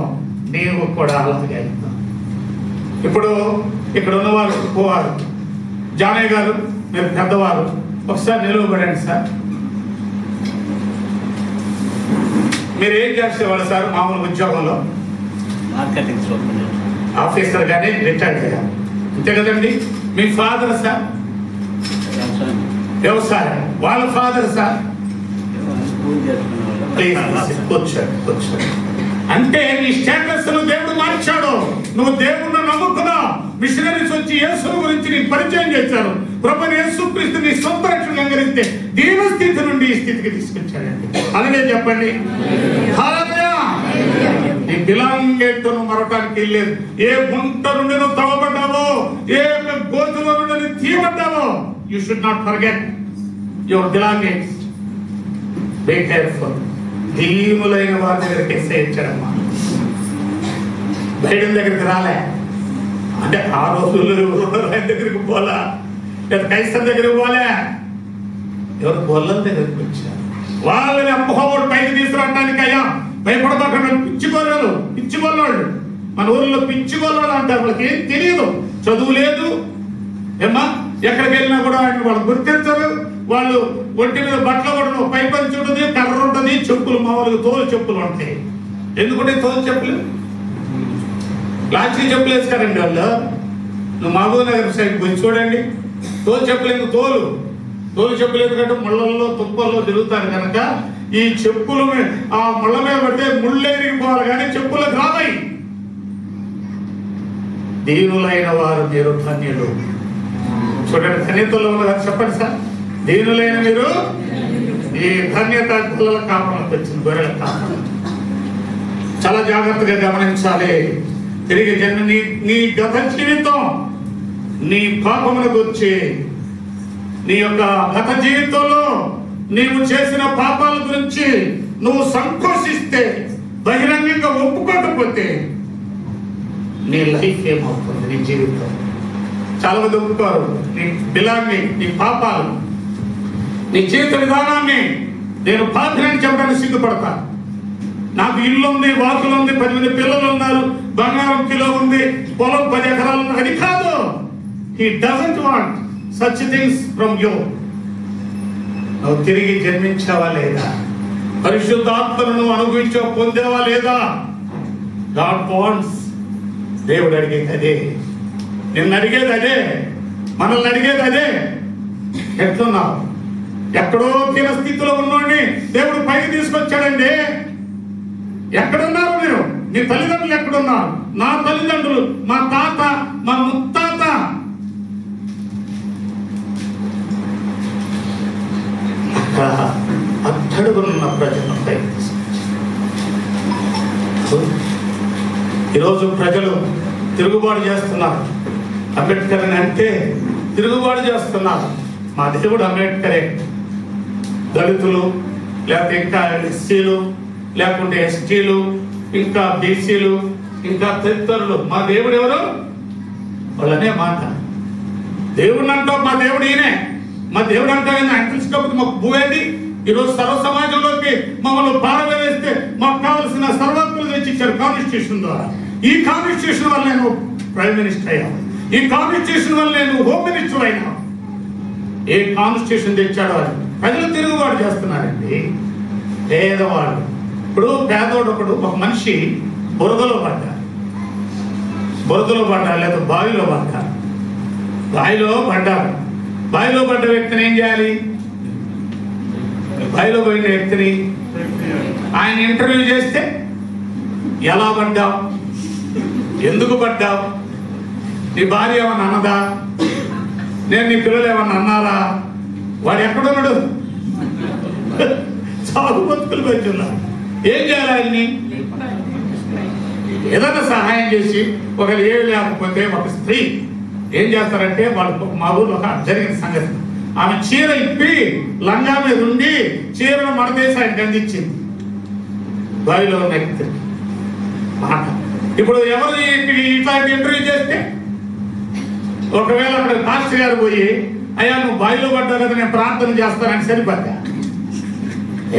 నీవు కూడా అలాగే అవుతాం. ఇప్పుడు ఇక్కడ ఉన్నవారు పోవారు. జానయ్య గారు, మీరు పెద్దవారు, ఒకసారి నిలవబడండి సార్. మీరు ఏం చేసేవాళ్ళు సార్ మామూలు ఉద్యోగంలో? మార్కెటింగ్ ఆఫీసర్ కానీ రిటైర్డ్ అయ్యారు, అంతే కదండి. మీ ఫాదర్ సార్ వ్యవసాయం, వాళ్ళ ఫాదర్ సార్ కూర్చోండి. అంటే నీ స్టేటస్ దేవుడు మార్చాడు. నువ్వు దేవుణ్ణి నమ్ముకున్నావు. మిషనరీస్ వచ్చి యేసు గురించి నీకు పరిచయం చేశారు. ప్రభుని యేసుక్రీస్తు నీ సొంత రక్షణ అంగరిస్తే దీన స్థితి నుండి ఈ స్థితికి తీసుకొచ్చాడండి. అలాగే చెప్పండి. నీ బిలాంగేట్ మరొకడానికి వెళ్ళలేదు. ఏ గుంట నుండి నువ్వు తవ్వబడ్డావో, ఏ గోతులో నుండి నువ్వు తీయబడ్డావో, you should not forget your belongings. Be careful. దీనులైన వారి దగ్గరికి ఎస్ఐచ్చాడమ్మా. బయట దగ్గరికి రాలే. అంటే ఆ రోజుల్లో ఆయన దగ్గరికి పోలా, లేదా కైసర్ దగ్గరికి పోలే, ఎవరు గొల్లల దగ్గరికి వచ్చారు. వాళ్ళని అమ్మహోడు పైకి తీసుకురావడానికి అయ్యా భయపడబోకుండా పిచ్చిగొల్లాళ్ళు. మన ఊర్లో పిచ్చిగొల్లాళ్ళు అంటారు. వాళ్ళకి ఏం తెలియదు, చదువు లేదు ఏమ్మా. ఎక్కడికి వెళ్ళినా కూడా వాళ్ళు గుర్తించరు. వాళ్ళు ఒంటి మీద బట్టలు కూడా పైపంచి ఉంటుంది, కర్ర ఉంటుంది, చెప్పులు మామూలుగా తోలు చెప్పులు ఉంటాయి. ఎందుకంటే తోలు చెప్పులు ప్లాస్టిక్ చెప్పులు వేసుకోరండి వాళ్ళు. నువ్వు మహబూబ్ నగర్ సైడ్ పోయి చూడండి, తోలు చెప్పులు ఎందుకు? తోలు చెప్పులు ఎందుకంటే ముళ్ళల్లో తుప్పల్లో తిరుగుతారు కనుక ఈ చెప్పులు ఆ ముళ్ళ మీద పడితే ముళ్ళు ఎరిగిపోవాలి కానీ చెప్పులకు రావాయి. దీనులైన వారు మీరు ధన్యులు. చూడండి, ధన్యతలో ఉన్నది చెప్పండి సార్. దీనులైన మీరు ఈ ధన్యత పిల్లల కాపలకు వచ్చింది, గొర్రెల కాపలు. చాలా జాగ్రత్తగా గమనించాలి. తిరిగి నీ గత జీవితం, నీ పాపముల గురించి, నీ యొక్క గత జీవితంలో నీవు చేసిన పాపాల గురించి నువ్వు సంకోచిస్తే, బహిరంగంగా ఒప్పుకోకపోతే నీ లైఫ్ ఏమవుతుంది? నీ జీవితం. చాలా మంది ఒప్పుకోరు. నీ బిలాంగింగ్, నీ పాపాలు, నీ జీవిత విధానాన్ని. నేను పాత్రని చెప్పడానికి సిగ్గుపడతా. నాకు ఇల్లు ఉంది, వాకులు ఉంది, 10 మంది పిల్లలు ఉన్నారు, బంగారం కిలో ఉంది, పొలం 10 ఎకరాలు ఉంది. అది కాదు. He doesn't want such things from you. నువ్వు తిరిగి జన్మించావా లేదా? పరిశుద్ధాత్మను నువ్వు అనుభవించావు, పొందావా లేదా? God wants. దేవుడు అడిగేది అదే, నిన్ను అడిగేది అదే, మనల్ని అడిగేది అదే. ఎట్లున్నావు? ఎక్కడో తీర స్థితిలో ఉన్నోడిని దేవుడు పైకి తీసుకొచ్చాడండి. ఎక్కడున్నారు మీరు? మీ తల్లిదండ్రులు ఎక్కడున్నారు? నా తల్లిదండ్రులు, మా తాత, మా ముత్తాత అట్టడుగున్న ప్రజలను పైకి తీసుకొచ్చాడు. ఈరోజు ప్రజలు తిరుగుబాటు చేస్తున్నారు. అంబేద్కర్ అని అంటే తిరుగుబాటు చేస్తున్నారు. మా దేవుడు అంబేద్కరే. దళితులు, లేకపోతే ఇంకా ఎస్సీలు, లేకుంటే ఎస్టీలు, ఇంకా బీసీలు, ఇంకా తదితరులు, మా దేవుడు ఎవరు? వాళ్ళనే మాట. దేవుడిని అంటావు, మా దేవుడు ఈయనే. మా దేవుడు అంటావు, ఆయన తెలుసుకోకపోతే మాకు భూవేది. ఈరోజు సర్వ సమాజంలోకి మమ్మల్ని పారవేస్తే మాకు కావలసిన సర్వత్తులు తెచ్చిచ్చారు కాన్స్టిట్యూషన్ ద్వారా. ఈ కాన్స్టిట్యూషన్ వల్ల నేను ప్రైమ్ మినిస్టర్ అయ్యాను. ఈ కాన్స్టిట్యూషన్ వల్ల నేను హోమ్ మినిస్టర్ అయినా. ఏ కాన్స్టిట్యూషన్ తెచ్చాడో అది ప్రజలు తిరుగుబాటు చేస్తున్నారండి. పేదవాడు, ఇప్పుడు పేదవాడు ఒకడు, ఒక మనిషి బురదలో పడ్డాడు లేదా బావిలో పడ్డాడు. బావిలో పడ్డ వ్యక్తిని ఏం చేయాలి? బావిలో పోయిన వ్యక్తిని ఆయన ఇంటర్వ్యూ చేస్తే, ఎలా పడ్డావు, ఎందుకు పడ్డావు, నీ భార్య ఏమన్నా అన్నదా, నేను నీ పిల్లలు ఏమన్నా అన్నారా? వాడు ఎక్కడున్నాడు? చావు బతుకులు పెంచున్నాడు. ఏం చేయాలి? ఆయన్ని ఏదైనా సహాయం చేసి, ఒకరు ఏమి లేకపోతే ఒక స్త్రీ ఏం చేస్తారంటే, వాళ్ళు మా ఊళ్ళో ఒక జరిగిన సంగతి, ఆమె చీర ఇప్పి లంగా మీద ఉండి చీరను మడతేసి ఆయనకి అందించింది. బావిలో ఉన్న వ్యక్తి మాట. ఇప్పుడు ఎవరు ఇట్లాంటి ఇంటర్వ్యూ చేస్తే, ఒకవేళ అక్కడ మాస్టర్ గారు పోయి, అయ్యా నువ్వు బావిలో పడ్డావు కదా, నేను ప్రార్థన చేస్తానని సరిపడ్డా.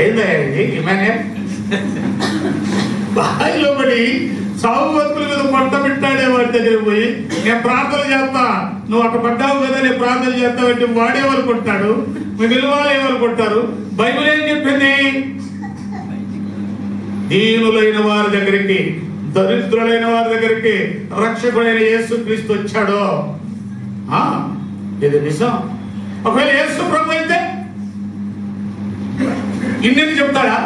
ఏందయ్యా ఇది? బావిలో పడి సాగు బతుకుల మీద పట్ట పెట్టాడే వాడి దగ్గర పోయి, నేను ప్రార్థన చేస్తా, నువ్వు అక్కడ పడ్డావు కదా, నేను ప్రార్థన చేస్తావంటే వాడేవారు కొట్టాడు, మిగిలిన వాళ్ళు ఎవరు కొట్టారు? బైబిల్ ఏం చెప్పింది? దీనులైన వారి దగ్గరికి, దరిద్రులైన వారి దగ్గరికి రక్షకుడైన యేసుక్రీస్తు వచ్చాడు. ఇది నిజం. ఒకవేళ యేసు ప్రభు అయితే ఇన్ని చెప్తాడా?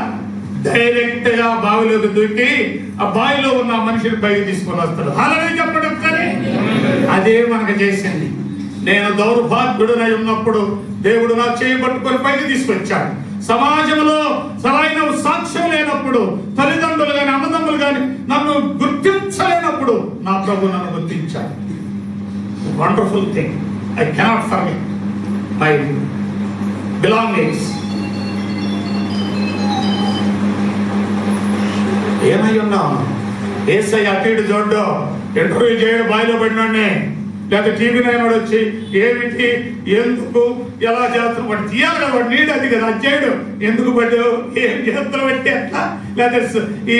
డైరెక్ట్ గా బావిలోకి దూకి ఆ బావిలో ఉన్న మనిషిని పైకి తీసుకొని వస్తాడు. అలాగే చెప్పడం సరే, అదే మనకు చేసింది. నేను దౌర్భాగ్యుడనై ఉన్నప్పుడు దేవుడు నా చేయి పట్టుకొని పైకి తీసుకొచ్చాడు. సమాజంలో సరైన సాక్ష్యం లేనప్పుడు, తల్లిదండ్రులు కానీ అన్నదమ్ములు కానీ నన్ను గుర్తించలేనప్పుడు నా ప్రభు నన్ను గుర్తించాడు. Wonderful thing. I cannot forget my belongings. ఏమై ఉన్నాం? ఏసై అటు ఇటు చూడ్డు, ఇంటర్వ్యూ చేయడం, బాయిలో పడినాడిని, లేకపోతే టీవీ నైనాడు వచ్చి ఏమిటి, ఎందుకు, ఎలా చేస్తున్నావు, వాడు తీయాలి కదా, వాడు నీడు అది కదా, అది చేయడు. ఎందుకు పడ్డావు, ఏం చేస్తున్నా బట్టి అట్లా, లేకపోతే ఈ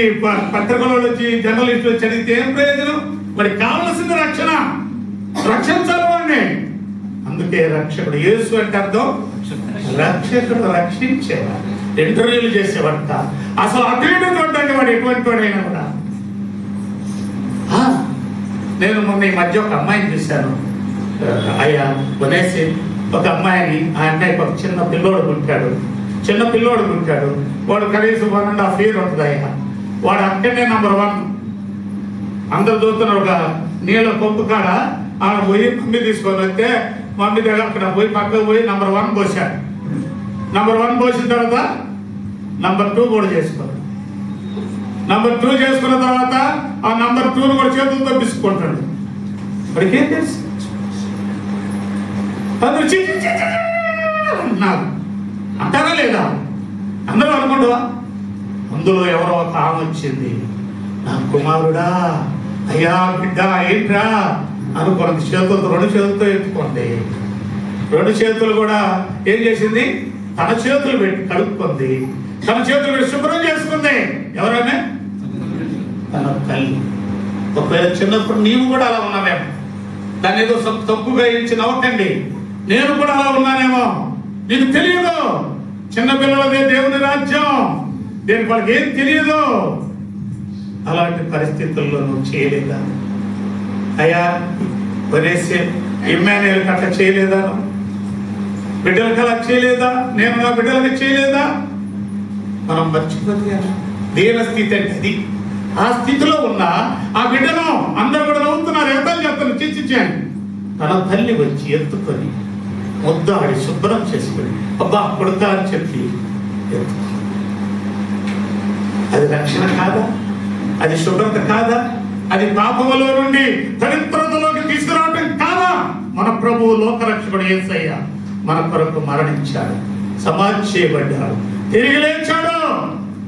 పత్రికలో వచ్చి జర్నలిస్టులు వచ్చి అడిగితే ఏం ప్రయోజనం? వాడికి కావలసింది రక్షణ, రక్షించాలి వాడిని. అందుకే రక్షకుడు. యేసు అంటే అర్థం రక్షకుడు, రక్షించేవాడు, ఇంటర్వ్యూలు చేసేవాడు. అసలు అటు ఇటు చూడండి, వాడు ఎటువంటి వాడైనా కూడా. నేను మొన్న ఈ మధ్య ఒక అమ్మాయిని చూశాను. అయ్యా కొనేసి ఒక అమ్మాయిని, ఆ అమ్మాయికి ఒక చిన్న పిల్లోడు పుట్టాడు. వాడు కనీసం 1.5 years ఉంటుంది. అయ్యా వాడు అక్కడనే నంబర్ 1. అందరు చూస్తున్నారు. ఒక నీళ్ళ పంపు కాడ ఆమె పోయి మమ్మీ తీసుకొని వస్తే, మమ్మీ దగ్గర అక్కడ పోయి పక్కకు పోయి నంబర్ 1 పోసాడు. నంబర్ 1 పోసిన తర్వాత నంబర్ 2 కూడా చేసుకోవాలి. నంబర్ 2 చేసుకున్న తర్వాత ఆ నంబర్ 2ను కూడా చేతులతో పిసుకుంటాడు. వాడికి ఏం తెలుసు? అన్నారు అంటారా లేదా? అందరూ అనుకుంటావా? అందులో ఎవరో ఒక ఆమె వచ్చింది, నా కుమారుడా, అయ్యా బిడ్డ ఏంట్రా అనుకున్నది. చేతులతో, 2 చేతులతో ఎత్తుకోండి. 2 చేతులు కూడా ఏం చేసింది? తన చేతులు పెట్టి కడుక్కుంది, తన చేతులు పెట్టి శుభ్రం చేసుకుంది. ఎవరైనా తన తల్లి. ఒకవేళ చిన్నప్పుడు నీవు కూడా అలా ఉన్నావేమో, దాన్ని ఏదో తప్పుగా ఇచ్చి నవ్వకండి. నేను కూడా అలా ఉన్నానేమో, నీకు తెలియదు. చిన్నపిల్లలదే దేవుని రాజ్యం, దీనికి వాళ్ళకి ఏం తెలియదు. అలాంటి పరిస్థితుల్లో నువ్వు చేయలేదా? అయ్యా వరేసే ఇమ్మానుయేలుకి అట్లా చేయలేదా? బిడ్డలకు అలా చేయలేదా? నేను నా బిడ్డలకు చేయలేదా? మనం మర్చిపోతే దీన స్థితి అంటే అది. ఆ స్థితిలో ఉన్న ఆ బిడ్డను అందరూ కూడా నవ్వుతున్నారు, ఎగతాళి చెప్తాను, చిచ్చిచ్చాను. తన తల్లి వచ్చి ఎత్తుకొని ముద్దాడి శుభ్రం చేసుకొని అబ్బా కొడుతా అని చెప్పి ఎత్తుకొని, అది రక్షణ కాదా? అది శుభ్రత కాదా? అది పాపములో నుండి పవిత్రతలోకి తీసుకురావటం కాదా? మన ప్రభువు లోకరక్షకుడు యేసయ్య మన కొరకు మరణించాడు, సమాధి చేయబడ్డాడు, తిరిగి లేచాడు.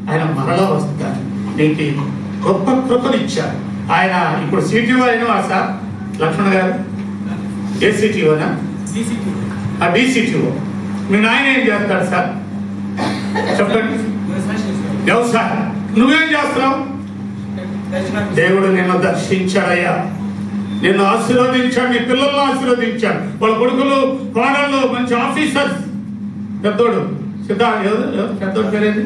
ఆయన మరలా వస్తాడు, నీకు గొప్ప కృపనిచ్చాడు. ఆయన ఇప్పుడు సిటీఓ అయినా సార్ లక్ష్మణ్ గారు, ఏ సిటీఓనా? ఆ డీసీటీఓ. మీ నాయన ఏం చేస్తాడు సార్ చెప్పండి? వ్యవసాయం. నువ్వేం చేస్తున్నావు? దేవుడు నిన్ను దర్శించాడయ్యా, నిన్ను ఆశీర్వదించాడు, నీ పిల్లలను ఆశీర్వదించాడు, వాళ్ళ కొడుకులు కోడళ్ళు మంచి ఆఫీసర్స్. పెద్దోడు పెద్దోడు పేరేది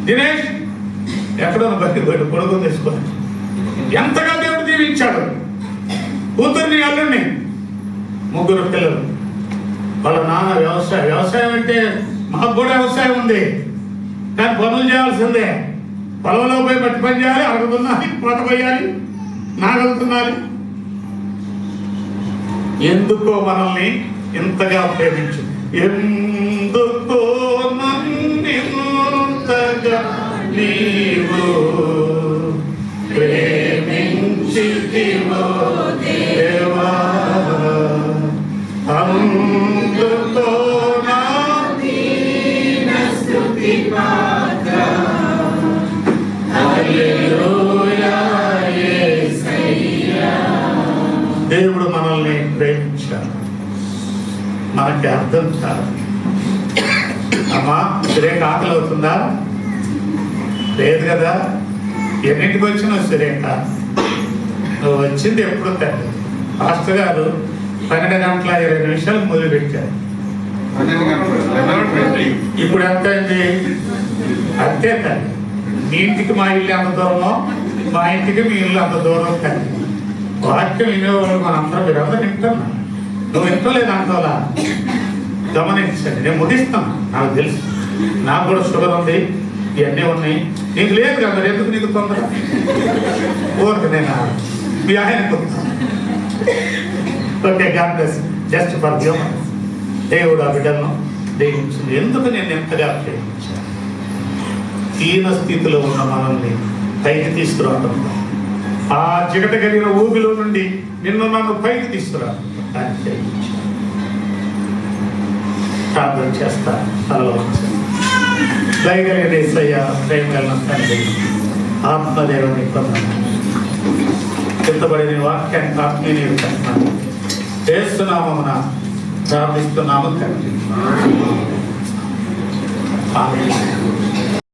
దినేష్, ఎక్కడో బయట కొడుకు తీసుకోండి. ఎంతగా దేవుడు దీవించాడు. కూతుర్ని అల్లుడిని, 3 పిల్లలు. వాళ్ళ నాన్న వ్యవసాయం అంటే మాకు కూడా వ్యవసాయం ఉంది, కానీ పనులు చేయాల్సిందే. పొలంలో పోయి మట్టి పని చేయాలి, అరుగుతున్నది, కోత పోయాలి, నాగలుతున్నది. ఎందుకో మనల్ని ఇంతగా ప్రేమించు, ఎందుకో నన్నింతగా నీవు ప్రేమించితివో దేవా, అందుకో నా దీన స్తుతి పాత్ర. దేవుడు మనల్ని ప్రేమించాడు, మనకి అర్థం కాదు. అమ్మా సురేఖ ఆకలి అవుతుందా? లేదు కదా. ఎన్నింటికి వచ్చినావు సురేఖ? నువ్వు వచ్చింది ఎప్పుడు తల్లి? మాస్టర్ గారు 12:20 మొదలు పెట్టారు. ఇప్పుడు ఎంత అయింది? అంతే తల్లి. మీ ఇంటికి మా ఇల్లు అంత దూరమో, మా ఇంటికి మీ ఇల్లు అంత దూరం తల్లి. వాక్యం వినేవాళ్ళు మనందరం మీరందరూ వింటున్నా. నువ్వు వింటలేదు అంటోలా గమనించండి. నేను ముగిస్తాను, నాకు తెలుసు. నాకు కూడా షుగర్ ఉంది, ఇవన్నీ ఉన్నాయి. నీకు లేదు కదా, ఎందుకు నీకు తొందర? ఓకే, నేను మీ ఆయన okay. God bless. Just for human. దేవుడు ఆ బిడ్డలను దీవించింది. ఎందుకు నేను ఎంతగా ప్రేమించాను? దీన స్థితిలో ఉన్న మనల్ని పైకి తీసుకురావడం, ఆ చికట కలిగిన ఊబిలో నుండి నిన్ను నన్ను పైకి తీసుకురా ప్రార్థన చేస్తా. తనలో దయగలిగిన యేసయ్య, ప్రేమ కలిగిన తండ్రి, ఆత్మదేవుని చిత్తబడిన వాక్యాన్ని ఆత్మీయ చేస్తున్నామన్న ప్రార్థిస్తున్నాము తండ్రి. ఆమేన్.